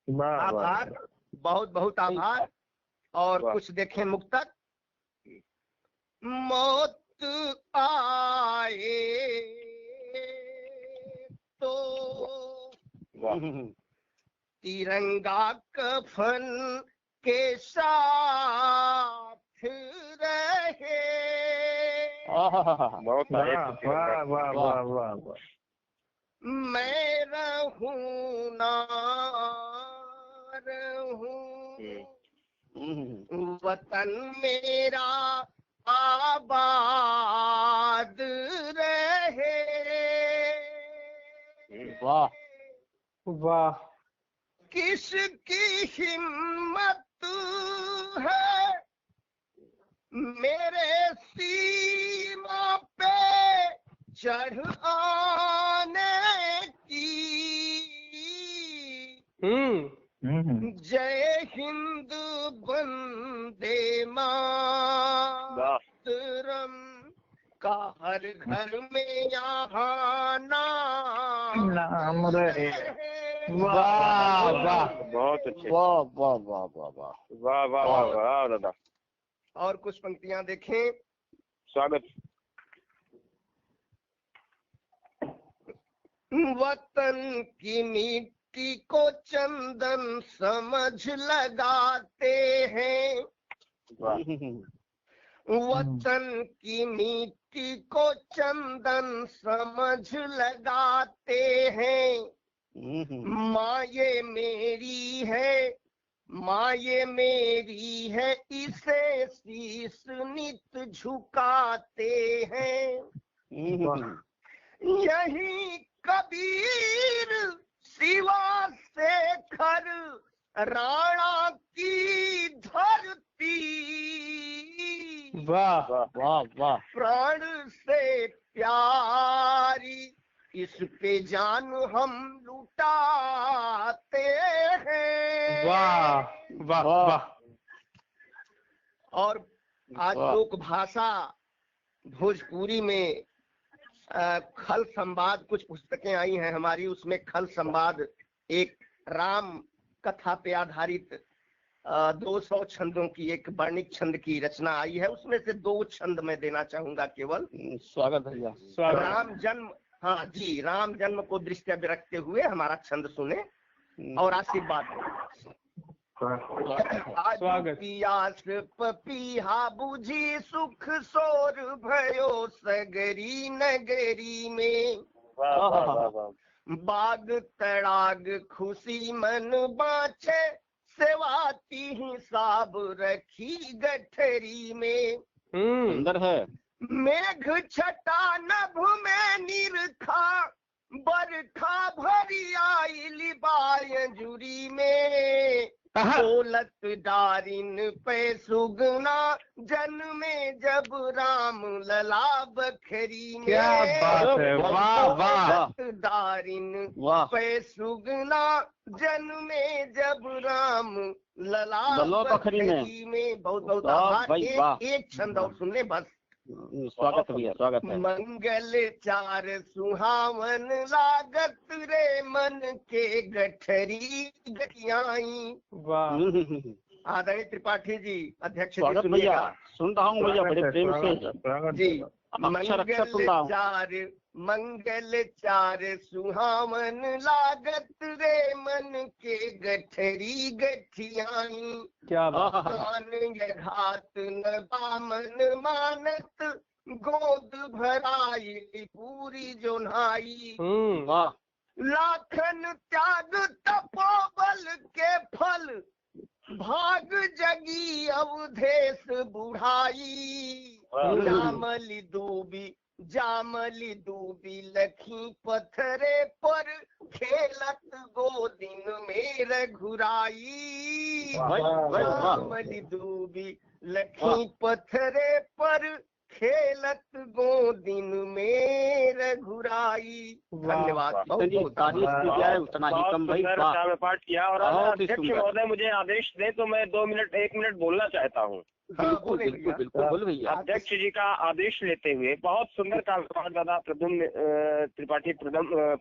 आभार, बहुत बहुत आभार। और कुछ देखें मुक्तक। मौत आए तो तिरंगा कफन के साथ रहे, बहुत वाह वाह वाह वाह वाह। मैं रहूं ना रहूं, वतन मेरा आबाद रहे। वाह वाह। किसकी हिम्मत है मेरे सीमा पे चढ़ आने की। जय हिंद वंदे मातरम का हर घर में यहाँ नाम रहे। वाह वाह बहुत अच्छे। वाह वाह वाह वाह वाह वाह वाह वाह वाह दादा। और कुछ पंक्तियां देखें। स्वागत। वतन की मिट्टी को चंदन समझ लगाते हैं, वतन की मिट्टी को चंदन समझ लगाते हैं। माँ ये मेरी है, माँ ये मेरी है, इसे शीश नित झुकाते हैं। यही कबीर, शिवा शेखर, राणा की धरती, वाह वाह वाह प्राण से प्यारी, इस पे जान हम लुटाते हैं। वाह वाह वाह। और आज लोक भाषा भोजपुरी में खल संवाद, कुछ पुस्तकें आई हैं हमारी, उसमें खल संवाद एक राम कथा पे आधारित 200 छंदों की एक वर्णिक छंद की रचना आई है। उसमें से 2 छंद मैं देना चाहूंगा केवल। स्वागत भैया। राम जन्म, हाँ जी, राम जन्म को दृष्टि में रखते हुए हमारा छंद सुने और आशीर्वाद दें। स्वागत। पियास पपीहा बुझी, सुख सोर भयो सगरी नगरी में। बाग तड़ाग खुशी मन बाँचे, सेवाती हिसाब रखी गठरी में। अंदर है। मेघ छटा नभ में निरखा, बरखा भरी आई लिबाय जुरी में। दौलत दारिन पे सुगना, जन्मे जब राम लला बखरी में। क्या बात है, वाह वाह। दारिन पे सुगना, जन्मे जब राम लला बखरी में। बहुत बहुत आभार। एक छंद और सुन ले बस। स्वागत भैया, स्वागत है। मंगल चार सुहावन लागत रे, मन के गठरी गठियाई। वाह। आदरणीय त्रिपाठी जी, अध्यक्ष जी, स्वागत भैया, सुन रहा हूँ भैया बड़े प्रेम से जी। मंगल मंगल चार सुहावन लागत रे, मन के गठरी गठियाई। क्या बात। घात न बामन मानत, गोद भराई पूरी जोन्हाई। लाखन त्याग तपोबल के फल, भाग जगी अवधेश बुढ़ाई। जामली दूबी लखी पत्थरे पर खेलत गो दिन में रघुराई। जामली दूबी लखी पत्थरे पर खेलत गो दिन में रघुराई। धन्यवाद। उतना ही कम भाई पाठ किया। और अध्यक्ष महोदय मुझे आदेश दे तो मैं 2 मिनट 1 मिनट बोलना चाहता हूँ। बिल्कुल बिल्कुल बिल्कुल भैया। अध्यक्ष जी का आदेश लेते हुए बहुत सुंदर काव्यपाठ दादा प्रद्युम्न त्रिपाठी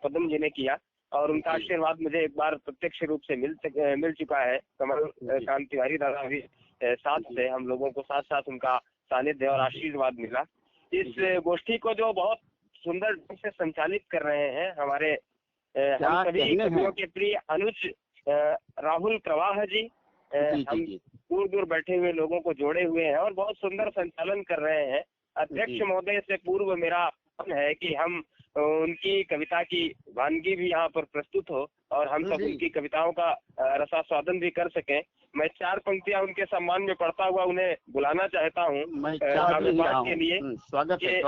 पद्म जी ने किया और उनका आशीर्वाद मुझे एक बार प्रत्यक्ष रूप से मिल चुका है। कमल कांत तिवारी दादा भी साथ से हम लोगों को साथ साथ उनका सानिध्य और आशीर्वाद मिला। इस गोष्ठी को जो बहुत सुंदर ढंग से संचालित कर रहे हैं हमारे हम सभी कवियों के प्रिय अनुज राहुल प्रवाह जी, हम दूर दूर बैठे हुए लोगों को जोड़े हुए हैं और बहुत सुंदर संचालन कर रहे हैं। अध्यक्ष महोदय से पूर्व मेरा मन है कि हम उनकी कविता की वानगी भी यहाँ पर प्रस्तुत हो और हम सब उनकी कविताओं का रसास्वादन भी कर सकें। मैं 4 पंक्तियां उनके सम्मान में पढ़ता हुआ उन्हें बुलाना चाहता हूँ के लिए। स्वागत है।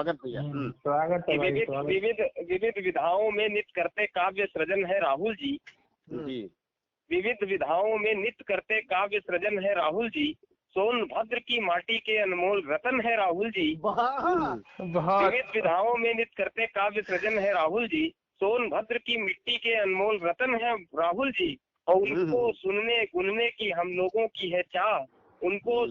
विविध विधाओं में नित्य करते काव्य सृजन है राहुल जी। विविध विधाओं में नित्य करते काव्य सृजन है राहुल जी। सोनभद्र की माटी के अनमोल रतन है राहुल जी। विविध विधाओं में नित्य करते काव्य सृजन है राहुल जी। सोनभद्र की मिट्टी के अनमोल रतन है राहुल जी। और उनको सुनने गुनने की हम लोगों की है चाह। उनको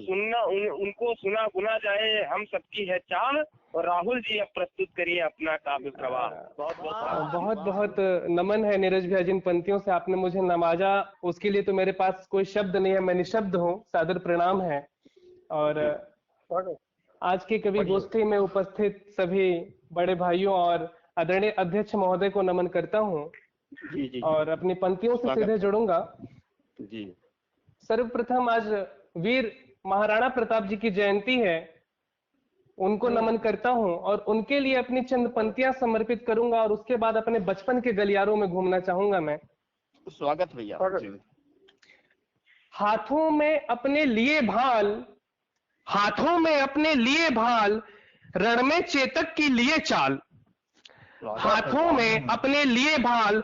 सुना गुना जाए हम सबकी है चाह। और राहुल जी अब प्रस्तुत करिए अपना काव्य प्रवाह। बहुत बहुत नमन है नीरज भैया, जिन पंक्तियों से आपने मुझे नवाजा उसके लिए तो मेरे पास कोई शब्द नहीं है, मैं निशब्द हूँ। सादर प्रणाम है। और आज की कवि गोष्ठी में उपस्थित सभी बड़े भाइयों और आदरणीय अध्यक्ष महोदय को नमन करता हूँ और अपनी पंक्तियों से सीधे जुड़ूंगा। सर्वप्रथम आज वीर महाराणा प्रताप जी की जयंती है, उनको नमन करता हूं और उनके लिए अपनी चंद पंक्तियां समर्पित करूंगा और उसके बाद अपने बचपन के गलियारों में घूमना चाहूंगा मैं। स्वागत भैया। हाथों में अपने लिए भाल, हाथों में अपने लिए भाल, रण में चेतक की लिए चाल। हाथों में अपने लिए भाल,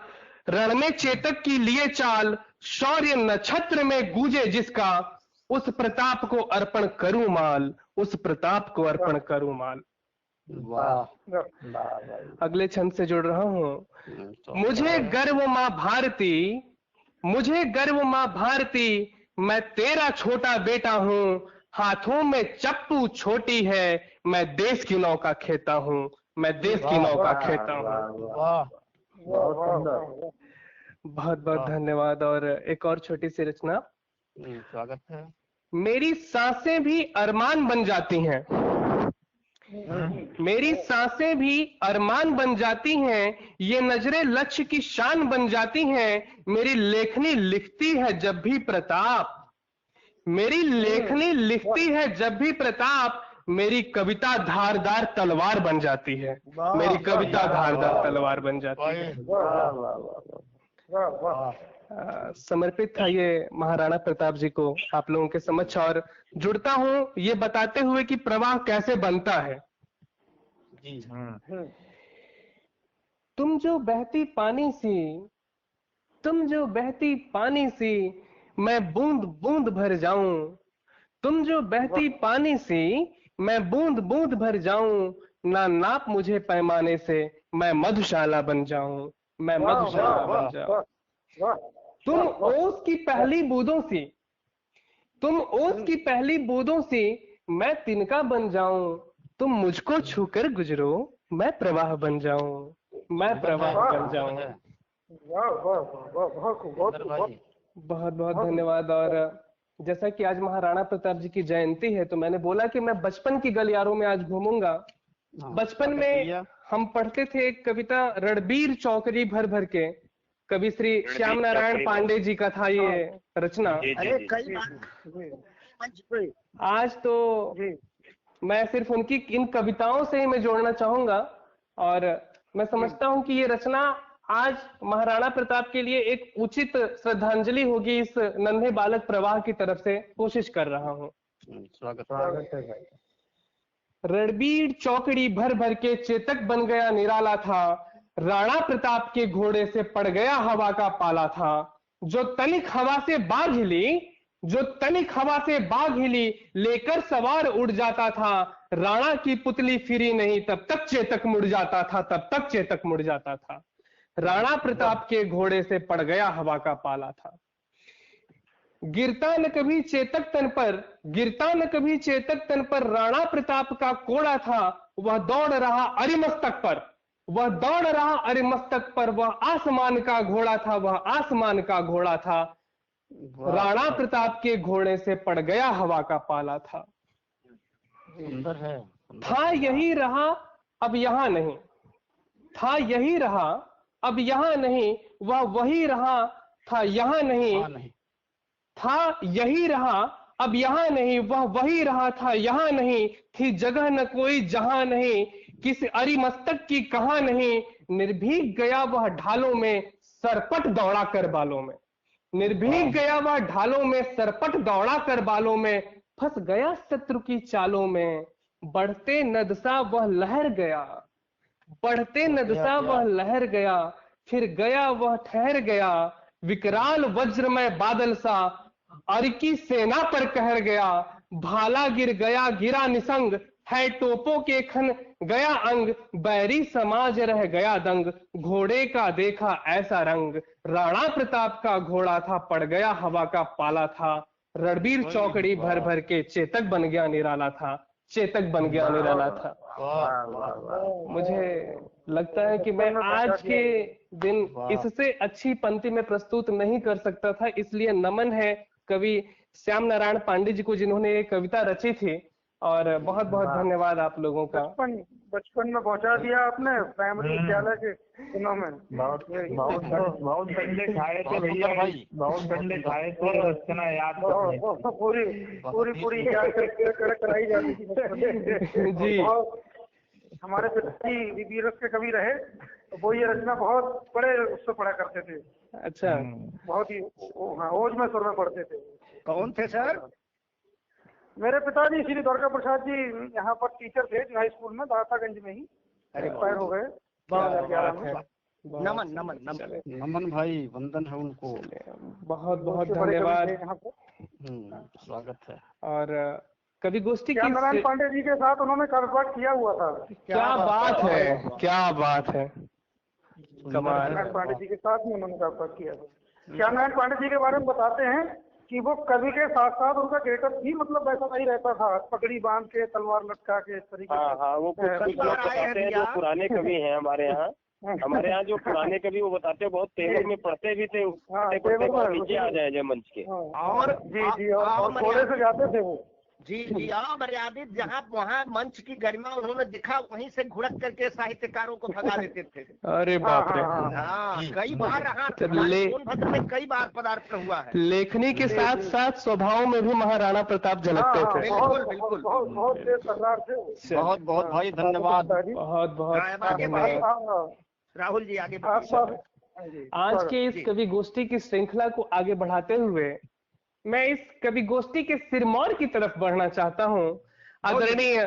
रण में चेतक की लिए चाल। शौर्य नक्षत्र में गूंजे जिसका, उस प्रताप को अर्पण करूं माल, उस प्रताप को अर्पण करूं माल। अगले छंद से जुड़ रहा हूं। मुझे गर्व मां भारती, मुझे गर्व मां भारती, मैं तेरा छोटा बेटा हूं। हाथों में चप्पू छोटी है, मैं देश की नौका खेता हूं, मैं देश की नौका खेता हूं। बहुत बहुत धन्यवाद। और एक और छोटी सी रचना। स्वागत है। मेरी सांसें भी अरमान बन जाती हैं, मेरी सांसें भी अरमान बन जाती हैं। ये नजरें लक्ष्य की शान बन जाती हैं। मेरी लेखनी लिखती है जब भी प्रताप, मेरी लेखनी लिखती है जब भी प्रताप। मेरी कविता धारदार तलवार बन जाती है, मेरी कविता धारदार तलवार बन जाती है। समर्पित था ये महाराणा प्रताप जी को आप लोगों के समक्ष। और जुड़ता हूं ये बताते हुए कि प्रवाह कैसे बनता है। तुम जो बहती पानी सी, तुम जो बहती पानी सी, मैं बूंद बूंद भर जाऊं। तुम जो बहती पानी सी, मैं बूंद बूंद भर जाऊं। ना नाप मुझे पैमाने से, मैं मधुशाला बन जाऊं, मैं मधुशाला बन जाऊं। तुम ओस की पहली बूंदों सी, तुम ओस की पहली बूंदों सी, मैं तिनका बन जाऊं। तुम मुझको छूकर गुजरो, मैं प्रवाह बन जाऊं, मैं प्रवाह बन जाऊं। बहुत बहुत धन्यवाद। और जैसा कि आज महाराणा प्रताप जी की जयंती है तो मैंने बोला कि मैं बचपन की गलियारों में आज घूमूंगा। बचपन में हम पढ़ते थे एक कविता रणबीर चौकरी भर भर के, कवि श्री श्याम नारायण पांडे जी का था ये रचना। आज तो मैं सिर्फ उनकी इन कविताओं से ही मैं जोड़ना चाहूंगा और मैं समझता हूं कि ये रचना आज महाराणा प्रताप के लिए एक उचित श्रद्धांजलि होगी। इस नन्हे बालक प्रवाह की तरफ से कोशिश कर रहा हूं। स्वागत है भाई। रणबीर चौकड़ी भर भर के चेतक बन गया निराला था, राणा प्रताप के घोड़े से पड़ गया हवा का पाला था। जो तनिक हवा से बाग हिली, जो तनिक हवा से बाग हिली, लेकर सवार उड़ जाता था, राणा की पुतली फिरी नहीं तब तक चेतक मुड़ जाता था, तब तक चेतक मुड़ जाता था। राणा प्रताप के घोड़े से पड़ गया हवा का पाला था। गिरता न कभी चेतक तन पर, गिरता न कभी चेतक तन पर, राणा प्रताप का कोड़ा था, वह दौड़ रहा अरिमस्तक पर, वह दौड़ रहा अरिमस्तक पर, वह आसमान का घोड़ा था, वह आसमान का घोड़ा था। राणा प्रताप के घोड़े से पड़ गया हवा का पाला था। सुंदर है। था यही रहा अब यहाँ नहीं, था यही रहा अब यहाँ नहीं, वह वही रहा था यहाँ नहीं, था यही रहा अब यहाँ नहीं, वह वही रहा था यहाँ नहीं, थी जगह न कोई जहां नहीं, किस अरिमस्तक की कहां नहीं, निर्भीक गया वह ढालों में, सरपट दौड़ा कर बालों में, निर्भीक गया वह ढालों में, सरपट दौड़ा कर बालों में, फंस गया शत्रु की चालों में, बढ़ते नदसा वह लहर गया, बढ़ते नदसा वह लहर गया, फिर गया वह ठहर गया, विकराल वज्रमय बादल सा अर की सेना पर कहर गया, भाला गिर गया गिरा निसंग, है टोपों के खन गया अंग, बैरी समाज रह गया दंग, घोड़े का देखा ऐसा रंग, राणा प्रताप का घोड़ा था पड़ गया हवा का पाला था, रणबीर चौकड़ी भर भर के चेतक बन गया निराला था, चेतक बन गया निराला था। मुझे लगता है कि मैं आज के दिन इससे अच्छी पंक्ति में प्रस्तुत नहीं कर सकता था, इसलिए नमन है कवि श्याम नारायण पांडे जी को जिन्होंने ये कविता रची थी, और बहुत बहुत धन्यवाद आप लोगों का। बचपन में पहुंचा दिया आपने प्राइमरी विद्यालय के दिनों में। बहुत डंडे खाए थे भैया, बहुत डंडे खाए थे, रचना याद पूरी याद कराई जाती थी जी। हमारे पिताजी वीरस के कवि रहे, तो वो ये रचना बहुत बड़े उससे पढ़ा करते थे। अच्छा, बहुत ही ओज में सुर में पढ़ते थे। कौन थे सर? मेरे पिताजी श्री द्वारका प्रसाद जी यहाँ पर टीचर थे हाई स्कूल में, दातागंज में ही, एक्सपायर हो गए 2011 में। नमन नमन नमन नमन भाई, वंदन है उनको। बहुत बहुत धन्यवाद, स्वागत है। और कवि गोष्ठी की नारायण पांडे जी के साथ उन्होंने काव्यपाठ किया हुआ था। क्या बात है, क्या बात है, कमाल। नारायण पांडे जी के साथ में उन्होंने काव्यपाठ किया था। श्याम नारायण पांडे जी के बारे में बताते हैं कि वो कवि के साथ साथ उनका क्रिएटर भी मतलब वैसा नहीं रहता था, पगड़ी बांध के तलवार लटका के इस तरीके से। हाँ, वो कुछ लोग बताते हैं जो पुराने कवि हैं हमारे यहाँ, हमारे यहाँ जो पुराने कवि वो बताते हैं बहुत तेवर में पढ़ते भी थे, नीचे आ जाए मंच के। और जी और घोड़े से जाते थे वो। जी जी, मर्यादित जहाँ वहाँ मंच की गरिमा उन्होंने दिखा, वहीं से घुड़क करके साहित्यकारों को भगा देते थे। अरे बाप रे, हाँ, कई बार सोनभद्र में कई बार पदार्थ हुआ है। लेखनी के साथ साथ स्वभाव में भी महाराणा प्रताप झलकते थे। बिल्कुल बिल्कुल, बहुत तेज सरदार थे। बहुत बहुत भाई धन्यवाद, बहुत बहुत राहुल जी आगे। आज के इस कवि गोष्ठी की श्रृंखला को आगे बढ़ाते हुए मैं इस कवि गोष्ठी के सिरमौर की तरफ बढ़ना चाहता हूं, आदरणीय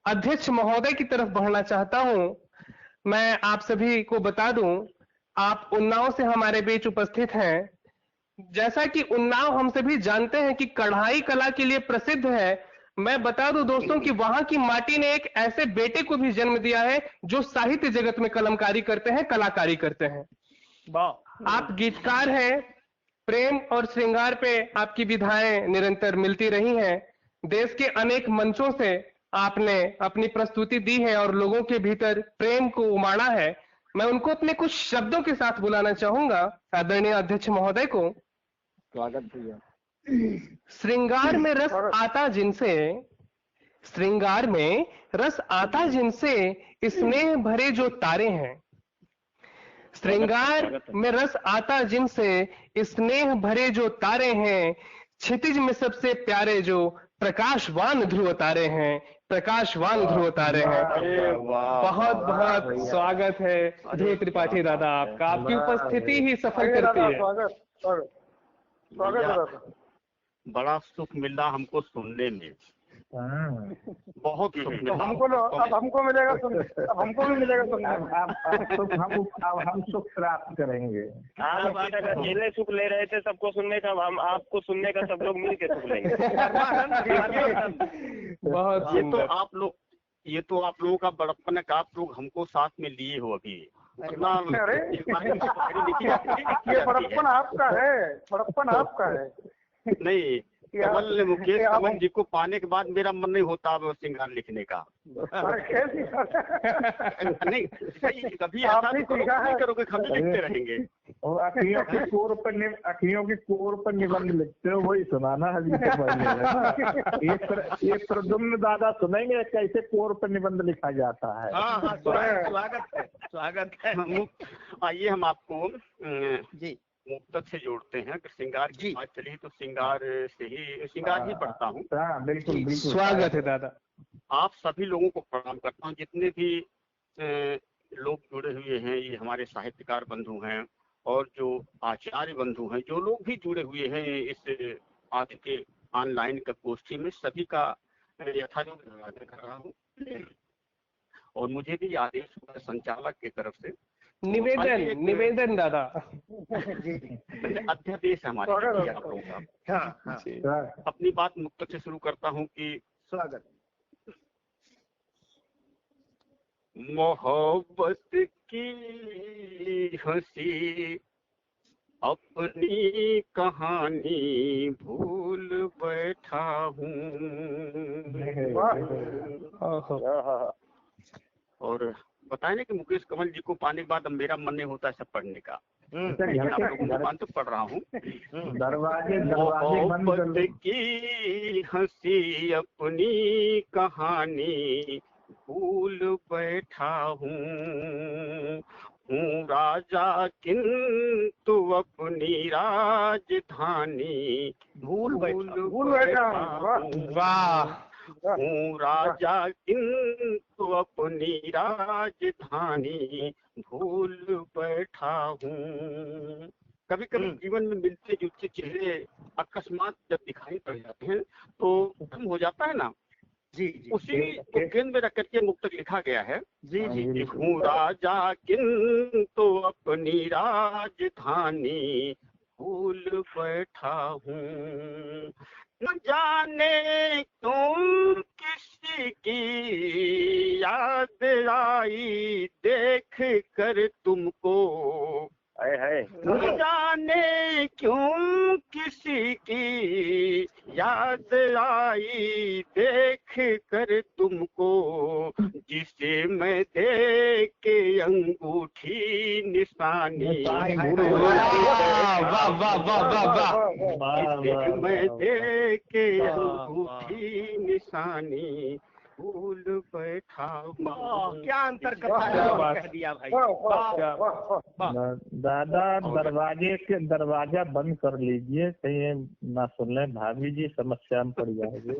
अध्यक्ष महोदय की तरफ बढ़ना चाहता हूं। मैं आप सभी को बता दूं, आप उन्नाव से हमारे बीच उपस्थित हैं। जैसा कि उन्नाव हम सभी जानते हैं कि कढ़ाई कला के लिए प्रसिद्ध है, मैं बता दूं दोस्तों कि वहां की माटी ने एक ऐसे बेटे को भी जन्म दिया है जो साहित्य जगत में कलमकारी करते हैं, कलाकारी करते हैं। आप गीतकार हैं, प्रेम और श्रृंगार पे आपकी विधाएं निरंतर मिलती रही हैं। देश के अनेक मंचों से आपने अपनी प्रस्तुति दी है और लोगों के भीतर प्रेम को उमाड़ा है। मैं उनको अपने कुछ शब्दों के साथ बुलाना चाहूंगा, आदरणीय अध्यक्ष महोदय को। स्वागत भैया। श्रृंगार में रस आता जिनसे, श्रृंगार में रस आता जिनसे, स्नेह भरे जो तारे हैं। श्रृंगार में रस आता जिनसे, स्नेह भरे जो तारे हैं, क्षितिज में सबसे प्यारे जो प्रकाशवान ध्रुव तारे हैं, प्रकाशवान ध्रुव तारे हैं। बहुत बहुत स्वागत है ध्रुव त्रिपाठी दादा आपका, आपकी उपस्थिति ही सफल करती है। स्वागत है। बड़ा सुख मिला हमको सुनने में बहुत तो सुंदर। हमको अब हमको मिलेगा अब हमको भी मिलेगा सुनने में। हम सुख प्राप्त करेंगे। आप अभी तक अकेले सुख ले रहे थे सबको सुनने का, अब हम आपको सुनने का सब लोग मिल के सुख लेंगे। बहुत ये तो सुंदर। ये तो आप लोगों का बड़प्पन है कि आप लोग हमको साथ में लिए हो अभी। अरे ये बड़प्पन आपका है, बड़प्पन आपका है। नहीं, मुकेश कमल जी को पाने के बाद मेरा मन नहीं होता अब श्रृंगार लिखने का। नहीं सही, कभी ऐसा नहीं करोगे, हम भी लिखते रहेंगे। और अखियों की कोर पर निबंध लिखते हो, वही सुनाना अभी ये प्रद्युम्न दादा सुनेंगे कैसे कोर पर निबंध लिखा जाता है। हाँ, स्वागत है। आइए हम आपको जी मुक्तक से जोड़ते हैं कि श्रृंगार की बात चली तो श्रृंगार ही पढ़ता हूँ। बिल्कुल बिल्कुल स्वागत है दादा। आप सभी लोगों को प्रणाम करता हूँ, जितने भी लोग जुड़े हुए हैं, ये हमारे साहित्यकार बंधु हैं और जो आचार्य बंधु हैं, जो लोग भी जुड़े हुए हैं इस आज के ऑनलाइन गोष्ठी में, सभी का यथायोग्य अभिवादन कर रहा हूँ। और मुझे भी आदेश हुआ संचालक की तरफ से, निवेदन दादा अध्यादेश हमारे आप लोगों का। अपनी बात मुक्तक से शुरू करता हूँ कि स्वागत। मोहब्बत की हंसी अपनी कहानी भूल बैठा हूँ। और बताए ना कि मुकेश कमल जी को पाने के बाद अब मेरा मन नहीं होता है सब पढ़ने का। तो पढ़ रहा हूँ। मोहब्बत की हंसी अपनी कहानी भूल बैठा हूँ राजा किंतु अपनी राजधानी भूल बैठा हूँ। वाह। हूँ राजा किंतु अपनी राजधानी भूल बैठा हूँ। कभी कभी जीवन में मिलते जुलते चेहरे अकस्मात जब दिखाई पड़ जाते हैं तो खत्म हो जाता है ना। जी उसी को केंद्र में रख करके मुक्तक लिखा गया है। जी हूँ राजा किंतु अपनी राजधानी भूल बैठा हूँ। न जाने तुम किसी की याद आई देख कर तुमको, न जाने क्यों किसी की याद आई देख कर तुमको, जिसे मैं देख के अंगूठी निशानी जिसे मैं देख के अंगूठी निशानी भूल बैठा। क्या अंतर कह दिया भाई। दादा दरवाजा बंद कर लीजिए, कहीं ना सुन ले भाभी जी समस्या में पड़ जाएगी।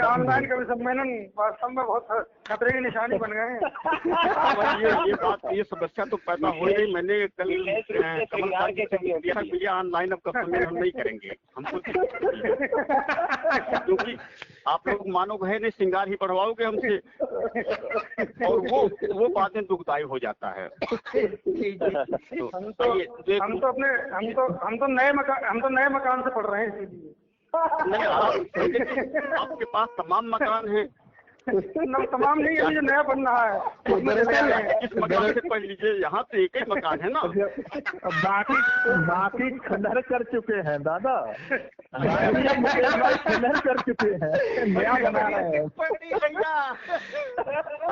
ऑनलाइन का सम्मेलन वास्तव में बहुत खतरे की निशानी बन गए हैं। ये समस्या तो पैदा हो गई। मैंने कल ऑनलाइन अब कब सम्मेलन हम नहीं करेंगे हमको, क्योंकि आप लोग मानोगे है नहीं, श्रृंगार ही बढ़वाओगे हमसे और वो बातें दुखदायी हो जाता है। हम तो नए मकान से पढ़ रहे हैं इसीलिए। नहीं, आपके पास तमाम मकान हैं। तमाम नहीं, अभी जो नया बन रहा है इस मकान से पढ़ लीजिए, यहाँ तो एक ही मकान है ना। बाकी खंडर कर चुके हैं दादा, खंडर कर चुके हैं, नया बना रहे हैं।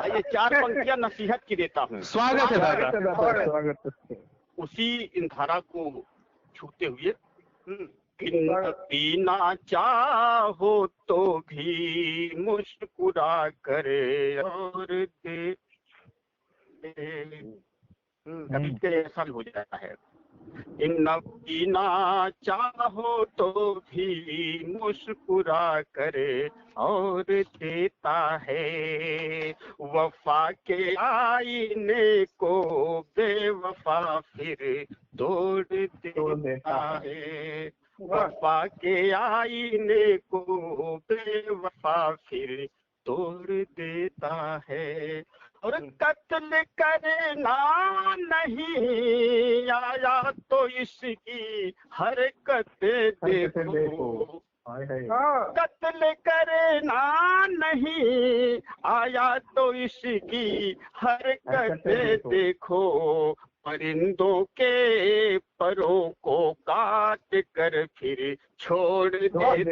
ये 4 पंक्तियां नसीहत की देता हूँ। स्वागत है दादा। स्वागत। उसी इन धारा को छूते हुए, पीना चाहो तो भी मुस्कुरा करे और दे, कभी ऐसा हो जाता है। पीना चाहो तो भी मुस्कुरा करे और देता है, वफा के आईने को बेवफा फिर तोड़ देता है। वफा के आईने को बेवफा फिर तोड़ देता है। और कत्ल करना नहीं आया तो इसकी हरकत देखो। कत्ल करना नहीं आया तो इसकी हरकत देखो। परिंदों के परों को काट कर फिर छोड़ देता है।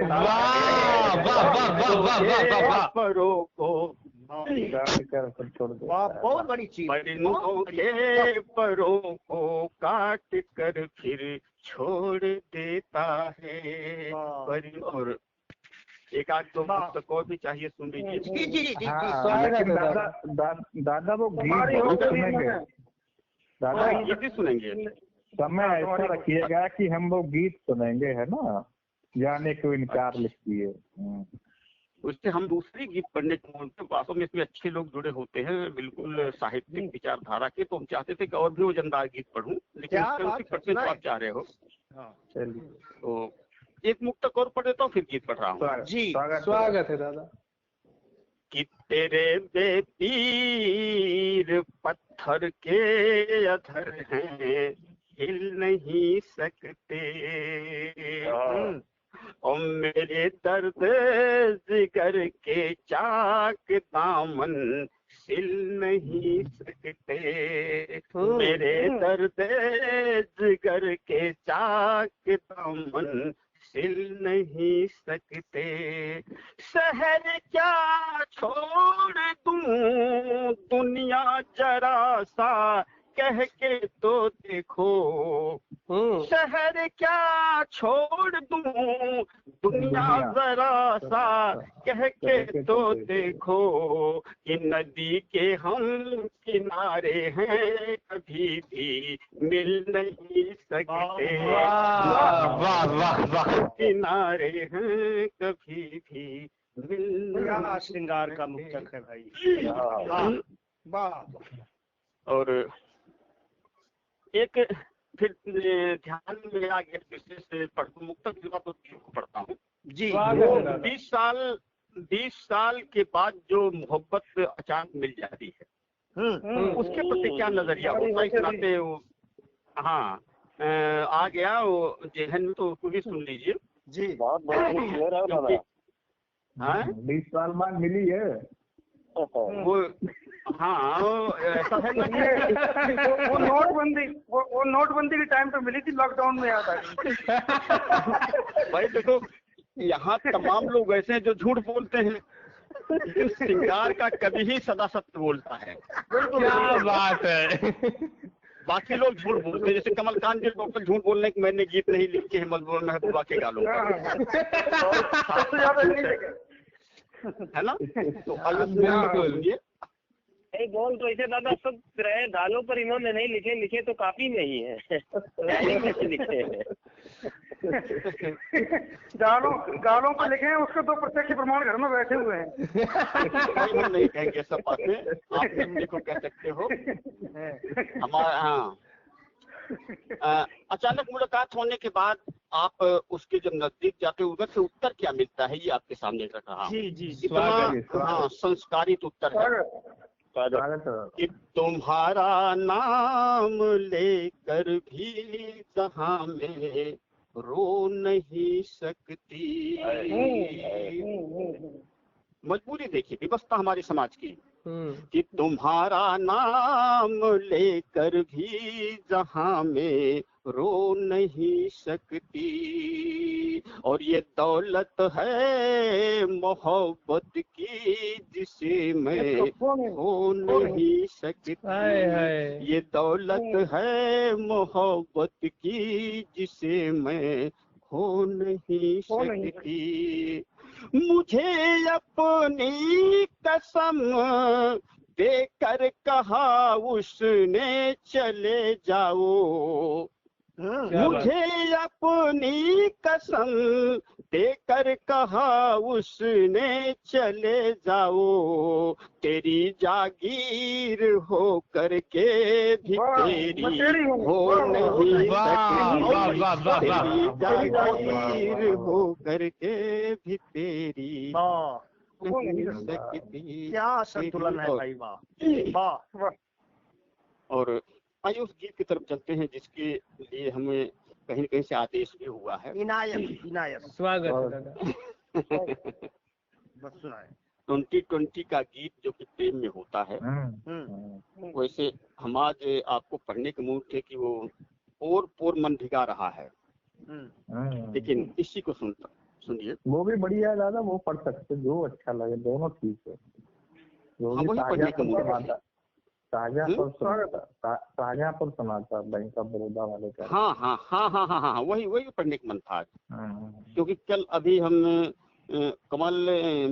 परों को बहुत बड़ी चीज। परिंदों के परों को काट कर फिर छोड़ देता है। और एक आध दो पुस्तक और भी चाहिए, सुन लीजिए। जी। दादा वो गीत सुनेंगे, दादा गीत भी सुनेंगे। समय ऐसा रखिएगा कि हम वो गीत सुनेंगे, है ना, जाने को इनकार लिखती है। उससे हम दूसरी गीत पढ़ने को बोलते हैं। वास्तव में इसमें अच्छे लोग जुड़े होते हैं, बिल्कुल साहित्यिक विचारधारा के। तो हम चाहते थे कि और भी वजनदार गीत पढ़ूं, लेकिन उसी पढ़ने तो आप चाह रहे हो। तो एक मुक्तक और पढ़ देता हूँ, फिर गीत पढ़ रहा हूँ। जी स्वागत है दादा। कि तेरे बेपीर पत्थर के अधर हैं, हिल नहीं सकते। और मेरे दर्द जिगर के चाक दामन सिल नहीं सकते। मेरे दर्द जिगर के चाक दामन सिल नहीं सकते। शहर क्या छोड़ दूं दुनिया जरा सा कह के तो देखो। शहर क्या छोड़ दूं दुनिया जरा सा कह के तो देखो। कि नदी के हम किनारे हैं, कभी भी मिल नहीं सकते। किनारे हैं, कभी भी मिल। श्रृंगार का मुक्तक है भाई। और एक फिर ध्यान में आ गया, विशेष मुक्तक तो पढ़ता हूँ जी। 20 साल के बाद जो मोहब्बत अचानक मिल जाती है, उसके प्रति क्या नजरिया होता है, इस नाते हाँ आ गया वो जहन में, तो उसको भी सुन लीजिए। जी बहुत बहुत 20 साल बाद मिली है वो। हाँ ऐसा है ना, वो नोटबंदी के टाइम पे मिली थी, लॉकडाउन में याद आ गई। भाई देखो, यहाँ तमाम लोग ऐसे हैं जो झूठ बोलते हैं, लेकिन श्रृंगार का कभी ही सदा सत्य बोलता है। क्या बात है। बाकी लोग झूठ बोलते हैं, जैसे कमलकांत जी डॉक्टर झूठ बोलने की मैंने गीत नहीं लिखे हैं मजबूर महबूबा के गालों है ना। तो बिल्कुल बोल तो ऐसे दादा सब रहे गालों पर इन्होंने नहीं लिखे तो काफी नहीं है। लिखे हैं गालों पर लिखे हैं, उसके 2 प्रत्यक्ष प्रमाण घर में बैठे हुए हैं। हम नहीं कहेंगे सब बातें, आप हिंदी को कह सकते हो। हमारा हाँ अचानक मुलाकात होने के बाद आप उसके जब नजदीक जाते हो, उधर से उत्तर क्या मिलता है, ये आपके सामने रख रहा हूँ। जी इतना संस्कारित उत्तर है कि तुम्हारा नाम लेकर भी जहां में रो नहीं सकती। मजबूरी देखिए, विवशता हमारे समाज की, कि तुम्हारा नाम लेकर भी जहां में रो नहीं सकती। और ये दौलत है मोहब्बत की जिसे मैं खो नहीं सकती। ये दौलत है मोहब्बत की जिसे मैं खो नहीं सकती। मुझे अपनी कसम देकर कहा उसने चले जाओ। क्या बात। मुझे अपनी कसम देकर कहा उसने, चले जाओ तेरी जागीर हो करके भी वाह, तेरी मैं तेरी हूँ। हो वाह, नहीं वाह, सकती, वाह, वाह, वाह, तेरी वाह। जागीर हो करके भी तेरी वाह, वो नहीं नहीं सकता। सकती। क्या संतुलन है भाई, वाह वाह। वाह, और आइए उस गीत की तरफ चलते हैं जिसके लिए हमें कहीं न कहीं से आदेश भी हुआ है। इनायत इनायत, स्वागत है दादा। बस सुनाए। 2020 का गीत जो कि प्रेम में होता है, वैसे हम आज आपको पढ़ने के मूड थे कि वो पोर पोर मन भिगा रहा है, लेकिन इसी को सुनिए। वो भी बढ़िया है दादा, वो पढ़ सकते, जो अच्छा लगे, दोनों ठीक है। जो हाँ, भी वही पढ़ने के मूड में। ताजा पर सुनाता बैंक ऑफ बड़ौदा वाले का। हाँ, वही पढ़ने का मन था आज। क्योंकि कल अभी हम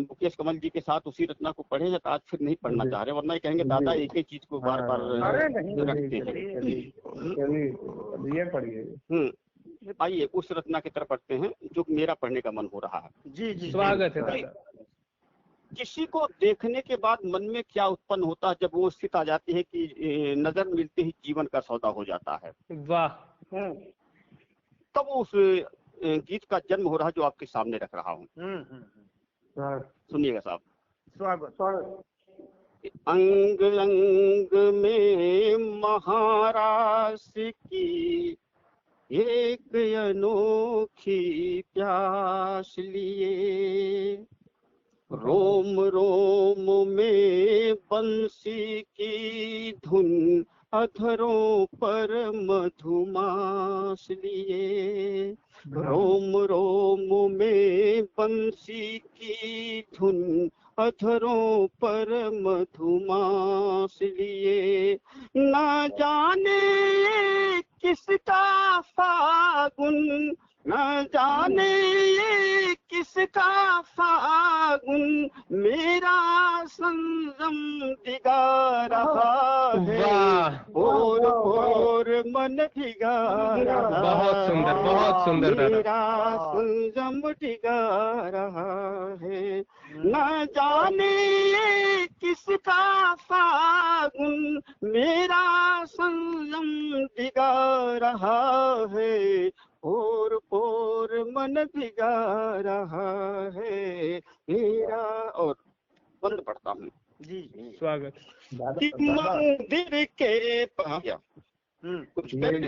मुकेश कमल जी के साथ उसी रचना को पढ़े हैं, तो आज फिर नहीं पढ़ना चाह रहे, वरना कहेंगे दादा एक ही चीज को बार बार अरे नहीं, रखते हैं। ये पढ़िए। आइए उस रचना की तरफ पढ़ते हैं जो मेरा पढ़ने का मन हो रहा है। जी स्वागत है दादा। किसी को देखने के बाद मन में क्या उत्पन्न होता है, जब वो स्थिति आ जाती है कि नजर मिलते ही जीवन का सौदा हो जाता है, वाह। तब उस गीत का जन्म हो रहा है जो आपके सामने रख रहा हूँ। सुनिएगा साहब। स्वागत। अंग अंग में महारास की एक अनोखी प्यास लिए, रोम रोम में बंसी की धुन, अधरों पर मधुमास लिए। रोम रोम में बंसी की धुन, अधरों पर मधुमास लिए। न जाने किसका फागुन, न जाने किसका फागुन, मेरा संगम दिगा रहा है, और और मन दिगा रहा। बहुत सुंदर दादा। मेरा संगम दिगा रहा है, न जाने किसका फागुन, मेरा संगम दिगा रहा है, और मन भिगा रहा है मेरा। और बंद पढ़ता हूँ जी। स्वागत। मंदिर के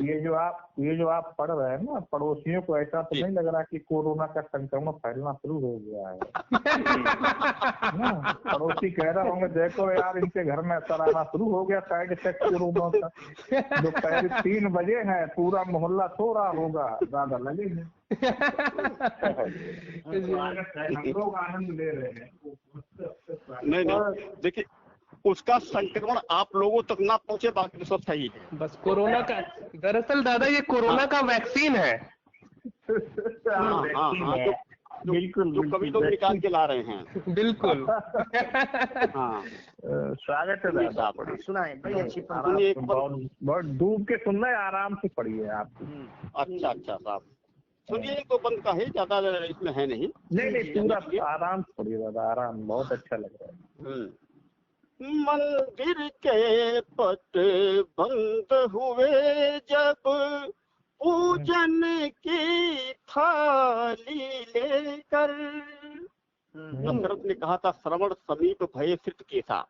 ये जो आप पढ़ रहे हैं ना, पड़ोसियों को ऐसा तो नहीं लग रहा कि कोरोना का संक्रमण फैलना शुरू हो गया है ना? पड़ोसी कह रहे होंगे देखो यार इनके घर में असर आना शुरू हो गया साइड इफेक्ट कोरोना का। दोपहर 3 बजे है, पूरा मोहल्ला सो रहा होगा, ज्यादा लगेंगे। हम लोग आनंद ले रहे हैं। नहीं देखिए, उसका संक्रमण आप लोगों तक ना पहुंचे, बाकी सब सही है। बस कोरोना का, दरअसल दादा ये कोरोना का वैक्सीन है। बिल्कुल जो कभी लोग निकाल के ला रहे हैं। बिल्कुल। हाँ, स्वागत है दादा। सुनाए, बड़ी अच्छी बहुत डूब के सुनना है, आराम से पढ़िए आप। अच्छा साहब, सुनिए। तो बंद का है, ज्यादा इसमें है नहीं। नहीं पूरा आराम से पढ़िए दादा, आराम, बहुत अच्छा लग रहा है। मंदिर के पट बंद हुए जब, पूजन की थाली लेकर, दशरथ ने कहा था श्रवण समीप भय सिद्ध केसा।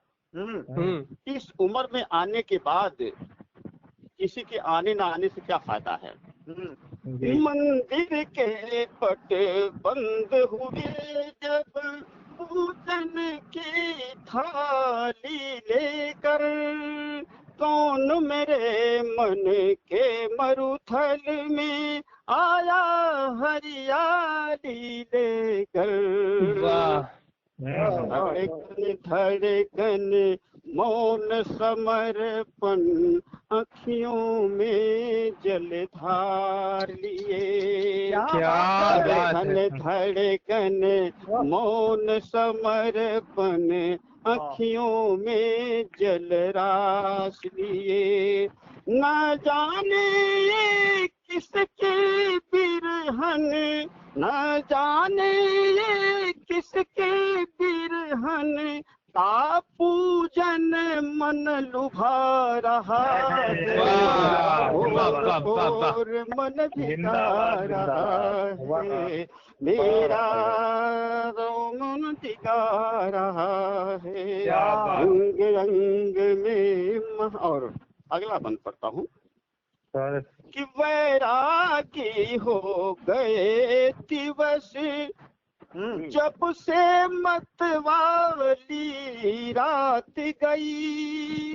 इस उम्र में आने के बाद किसी के आने ना आने से क्या फायदा है। मंदिर के पट बंद हुए जब, पूजन की थाली लेकर, कौन मेरे मन के मरुथल में आया हरियाली लेकर। धड़कन धड़कन मौन समर्पण, अखियों में जलधार लिए। धड़कन धड़कन मौन समर्पण, अखियों में जलरास लिए। न जाने किसके बिरहन, न जाने ये किसके बिरहन, ता पूजन मन लुभा रहा है और मन भिगा रहा है, मेरा मन टिका रहा है अंग अंग में। और अगला बंद पढ़ता हूँ कि वैरागी हो गए दिवस जब से मतवाली रात गई,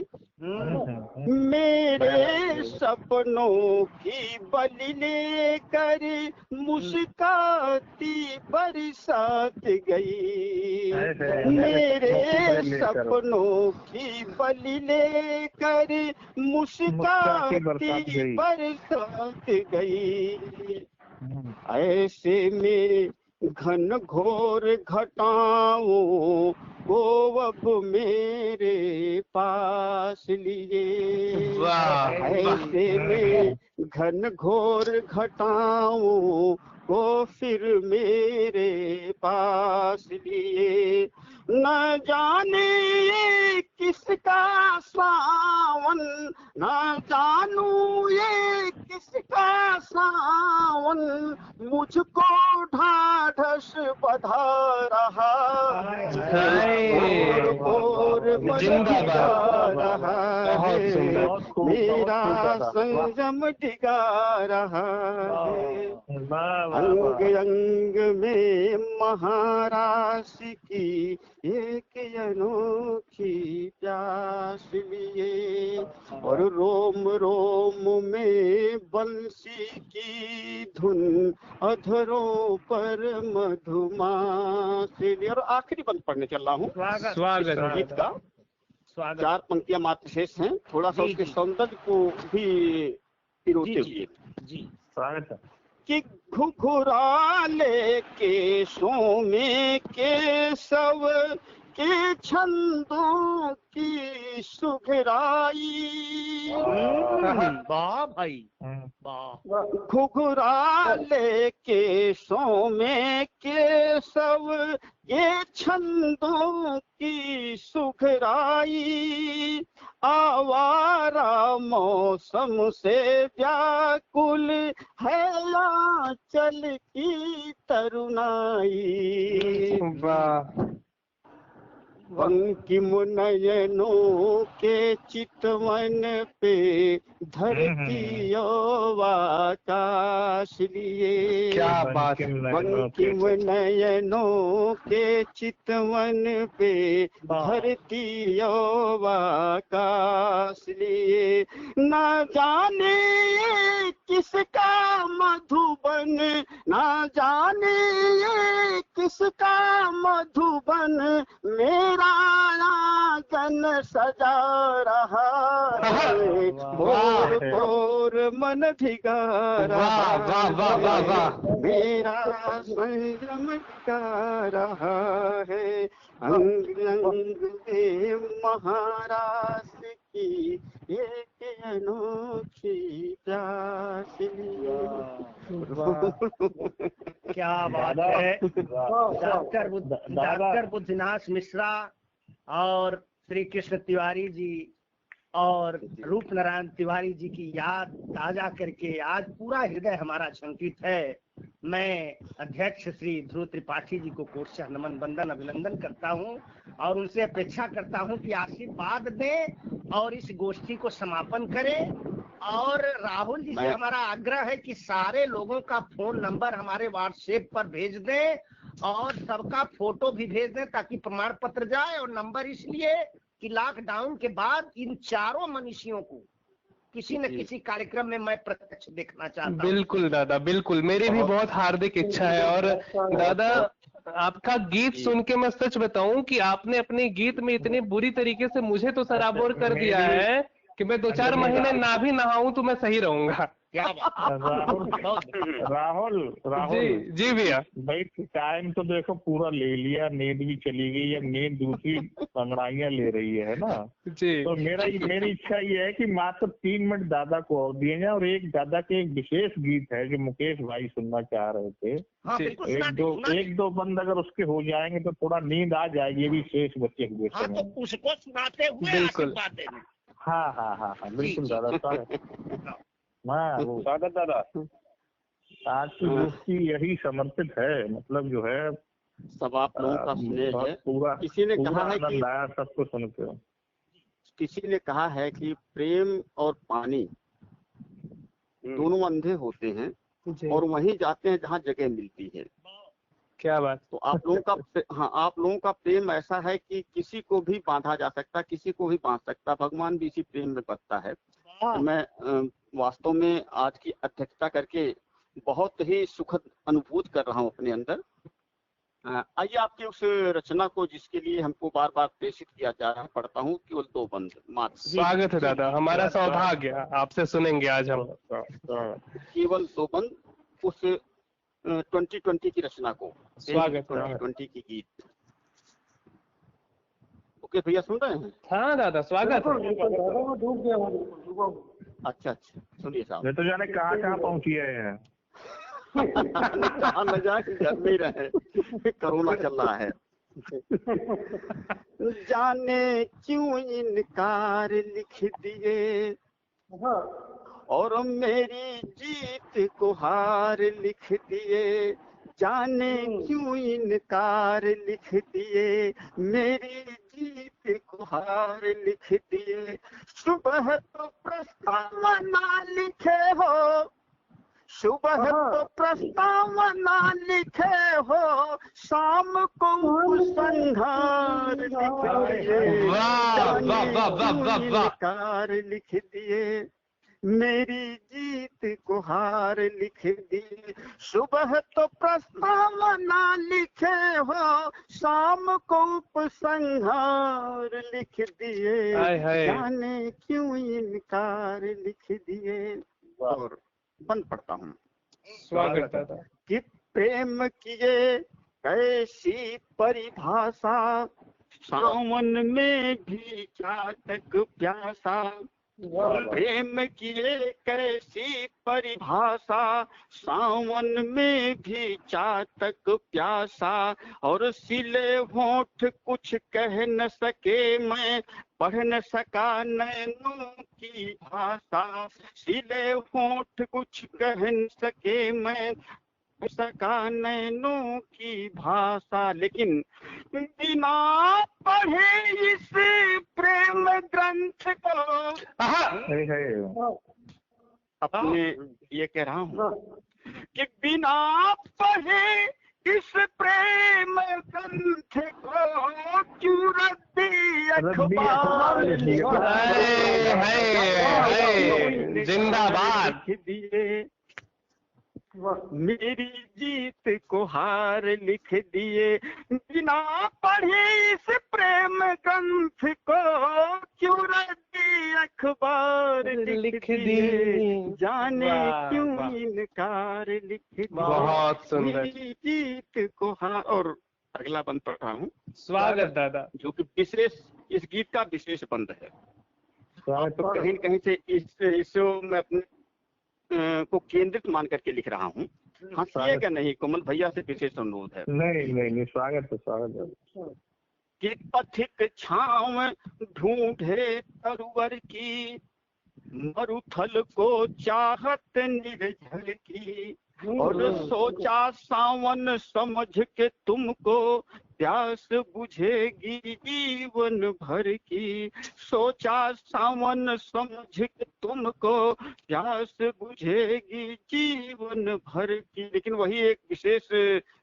मेरे सपनों की बलि लेकर मुस्काती बरसात गई, मेरे सपनों की बलि लेकर मुस्काती बरसात गई। ऐसे में घन घोर घटाओं को अब मेरे पास लिए, ऐसे में घन घोर घटाओं को फिर मेरे पास लिए, न जाने ये किसका सावन, न जानू ये किसका सावन, मुझको ढाढ़स बधा रहा है और बधा रहा है, मेरा संयम डिगा रहा है अंग अंग में महाराशि की एक अनोखी प्यास लिए, और रोम रोम में बंसी की धुन अधरों पर मधुमास लिए। और आखिरी बंद पढ़ने चल रहा हूँ स्वागत गीत का। 4 पंक्तियां मात्र शेष हैं, थोड़ा सा उसके सौंदर्य को भी पिरोते हुए जी स्वागत कि घुघुराले केशों में केशव के छंदों की सुघराई, वाह भाई वाह, घुघुराले केशों में केशव ये छंदों की सुघराई, आवारा मौसम से व्याकुल है आंचल की तरुणाई, बंकिम नयनों के चितवन पे धरती आकाश लिए, क्या बात, बंकिम नयनों के चितवन पे धरती आकाश लिए, न जाने किसका मधुबन, न जाने किसका मधुबन, मेरा आंगन सजा रहा है और और मन भिगा रहा है, मेरा संयम भिगा रहा है अंग अंग में महाराज की एक अनोखी प्यास लिए। क्या बात है। डॉक्टर बुद्धनाथ मिश्रा और श्री कृष्ण तिवारी जी और रूप नारायण तिवारी जी की याद ताजा करके आज पूरा हृदय हमारा शंकित है। मैं अध्यक्ष श्री ध्रुव त्रिपाठी जी को कोट से नमन बंदन अभिनंदन करता हूं और उनसे अपेक्षा करता हूं कि आशीर्वाद दें और इस गोष्ठी को समापन करें। और राहुल जी से हमारा आग्रह है कि सारे लोगों का फोन नंबर हमारे व्हाट्सएप पर भेज दें और सबका फोटो भी भेज दें ताकि प्रमाण पत्र जाए। और नंबर इसलिए कि लॉकडाउन के बाद इन चारों मनीषियों को किसी न किसी कार्यक्रम में मैं प्रत्यक्ष देखना चाहता हूँ। बिल्कुल दादा, बिल्कुल, मेरी भी बहुत हार्दिक इच्छा है। और दादा, आपका गीत सुन के मैं सच बताऊं कि आपने अपने गीत में इतनी बुरी तरीके से मुझे तो सराबोर कर दिया है कि मैं 2-4 महीने ना भी नहाऊं तो मैं सही रहूंगा। क्या बात। राहुल जी जी भैया। भाई टाइम तो देखो पूरा ले लिया, नींद भी चली गई, अब नींद दूसरी अंगड़ाइयां ले रही है ना। जी तो मेरी इच्छा ये है कि मात्र 3 मिनट दादा को और दिए जाए, और एक दादा के एक विशेष गीत है जो मुकेश भाई सुनना चाह रहे थे। हाँ, जी। बिल्कुल एक दो बंद अगर उसके हो जाएंगे तो थोड़ा नींद आ जाएगी, ये भी शेष बचे हुए हाँ, समय। तो उसको सुनाते हुए बिल्कुल। आशीर्वाद देना। हाँ बिल्कुल जी। दादा स्वागत। वो स्वागत दादा। आज की दोस्ती यही समर्पित है, मतलब जो है सब आप लोगों का स्नेह है। पूरा किसी ने कहा है कि आनंद आया सबको सुन के। किसी ने कहा है कि प्रेम और पानी दोनों अंधे होते हैं जी। और वहीं जाते हैं जहाँ जगह मिलती है। क्या बात। तो आप लोगों का हाँ, आप लोगों का प्रेम ऐसा है कि किसी को भी बांधा जा सकता, किसी को भी बांध सकता, भगवान भी इसी प्रेम में बसता है। तो मैं वास्तव में आज की अध्यक्षता करके बहुत ही सुखद अनुभूति कर रहा हूँ अपने अंदर। आइए आपकी उस रचना को जिसके लिए हमको बार बार प्रेषित किया जा रहा है पढ़ता हूँ, केवल 2 बंद मात्र। स्वागत है दादा, हमारा सौभाग्य आपसे सुनेंगे आज हम। केवल 2 बंद उस 2020 की रचना को। स्वागत। 2020 की गीत। ओके भैया, सुन रहे हैं? हाँ दादा स्वागत है। अच्छा, सुनिए साहब। मैं तो जाने कहाँ पहुँची है। कहाँ न जाए, घर में ही रहे, कोरोना चल रहा है। जाने क्यों इनकार लिख दिए और मेरी जीत को हार लिख दिए। जाने क्यों इनकार लिख दिए, मेरी जीत को हार लिख दिए। सुबह तो प्रस्तावना लिखे हो, सुबह तो प्रस्तावना लिखे हो, शाम को उपसंहार लिख दिए। इनकार लिख दिए, मेरी जीत को हार लिख दिए। सुबह तो प्रस्तावना लिखे हो, शाम को उपसंहार लिख दिए। जाने क्यों इनकार लिख दिए। और बंद पढ़ता हूँ। स्वागत दादा। कि प्रेम किए कैसी परिभाषा, सावन में भी चातक प्यासा। प्रेम किए कैसी परिभाषा, सावन में भी चातक प्यासा। और सिले होठ कुछ कह न सके मैं, पढ़ न सका नैनों की भाषा। सिले होठ कुछ कह न सके मैं, सका नैनों की भाषा। लेकिन बिना पढ़े इस प्रेम ग्रंथ को अपने ये कह रहा हूँ कि बिना पढ़े इस प्रेम ग्रंथ को क्यों रद्दी अखबार जिंदाबाद दिए। मेरी जीत को हार लिख दिए। बिना पढ़े इस प्रेम ग्रंथ को क्यों रद्दी अखबार लिख दिए। जाने क्यों इनकार लिख दिए। बहुत सुंदर। मेरी जीत को हार। और अगला बंद पढ़ रहा हूँ। स्वागत दादा। जो कि विशेष, इस गीत का विशेष बंद है। तो कहीं कहीं से इस मैं अपने को केंद्रित मान करके लिख रहा हूँ। हंसिएगा नहीं, कोमल भैया से विशेष अनुरोध है। नहीं स्वागत है। कि पथिक छांव ढूंढे तरुवर की, मरुथल को चाहत निर्झर की। और सोचा सावन समझ के तुमको, प्यास बुझेगी जीवन भर की। सोचा सावन समझ के तुमको, प्यास बुझेगी जीवन भर की। लेकिन वही एक विशेष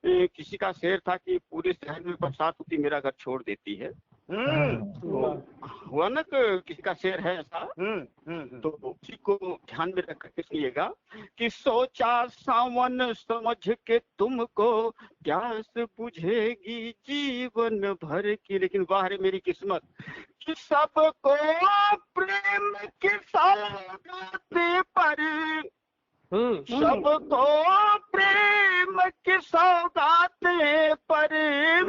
किसी का शेर था कि पूरे शहर में बरसात होती मेरा घर छोड़ देती है। हुआ ना, किसी का शेर है ऐसा। तो उसी को ध्यान में रख करके सुनिएगा कि सोचा सावन समझ के तुमको, प्यास बुझेगी जीवन भर की। लेकिन बाहर मेरी किस्मत कि सबको प्रेम के सौगात पर सबको प्रेम की सौगातें पर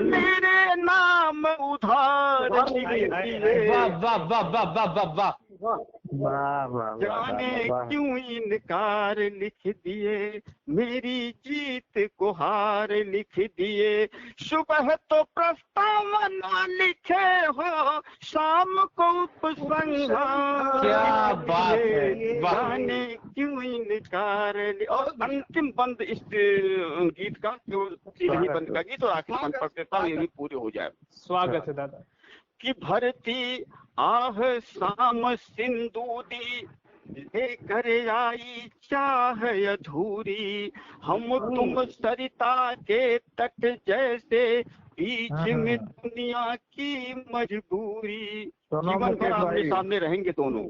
मेरे नाम उधार लिख दिए। वाह वाह वाह वाह वाह वाह वाह। वाह वाह जाने वाह। क्यों इनकार लिख दिए, मेरी जीत को हार लिख दिए। सुबह तो प्रस्तावना लिखे हो, शाम को उपसंहार। क्या बात है, वाह। जाने क्यों इनकार और अंतिम बंद इस गीत का, जो नहीं बंद का गीत और आखिरी बंद पढ़ देता हूँ, ये भी पूरे हो जाए। स्वागत है दादा। कि भरती आह शाम सिंधु दी, लेकर आई चाह अधूरी। हम तुम सरिता के तट जैसे, बीच में दुनिया की मजबूरी। जीवन भर आमने सामने रहेंगे दोनों,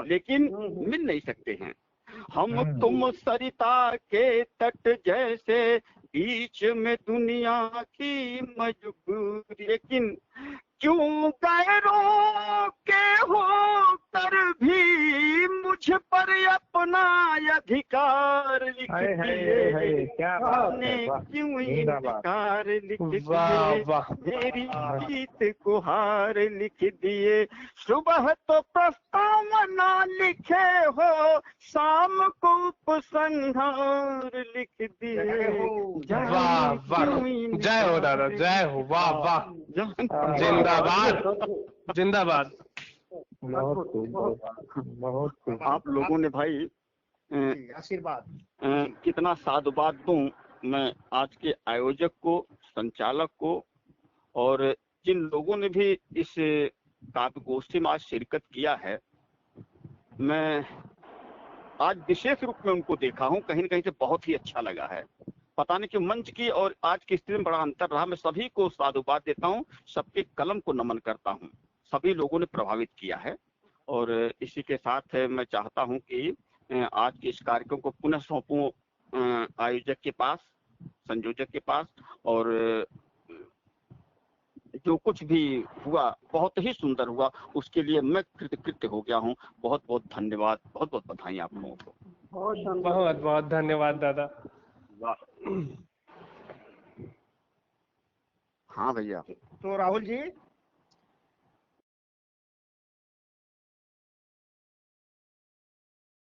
लेकिन मिल नहीं सकते हैं। हम तुम सरिता के तट जैसे, बीच में दुनिया की मजबूरी। लेकिन क्यों गैरों के हो कर भी मुझ पर अपना अधिकार लिख दिए। क्या बात है, वाह। क्यों इनकार लिख वाह दिए, वाह। मेरी जीत को हार लिख दिए। सुबह तो प्रस्तावना लिखे हो, शाम को उपसंहार लिख दिए। वाह वाह, जय हो दादा, जय हो, वाह वाह, जिंदाबाद जिंदाबाद। बहुत खूब, बहुत खूब। आप लोगों ने भाई आशीर्वाद कितना साधुवाद दूं मैं आज के आयोजक को, संचालक को, और जिन लोगों ने भी इस काव्य गोष्ठी में आज शिरकत किया है। मैं आज विशेष रूप में उनको देखा हूं, कहीं न कहीं से बहुत ही अच्छा लगा है। पता नहीं कि मंच की और आज की स्थिति में बड़ा अंतर रहा। मैं सभी को साधुवाद देता हूं, सबके कलम को नमन करता हूं। सभी लोगों ने प्रभावित किया है, और इसी के साथ मैं चाहता हूं कि आज के इस कार्यक्रम को पुनः सौंपूं आयोजक के पास, संयोजक के पास। और जो कुछ भी हुआ बहुत ही सुंदर हुआ, उसके लिए मैं कृतकृत्य हो गया हूँ। बहुत बहुत धन्यवाद, बहुत बहुत बधाई आप लोगों को। बहुत बहुत धन्यवाद दादा। हाँ भैया। तो राहुल जी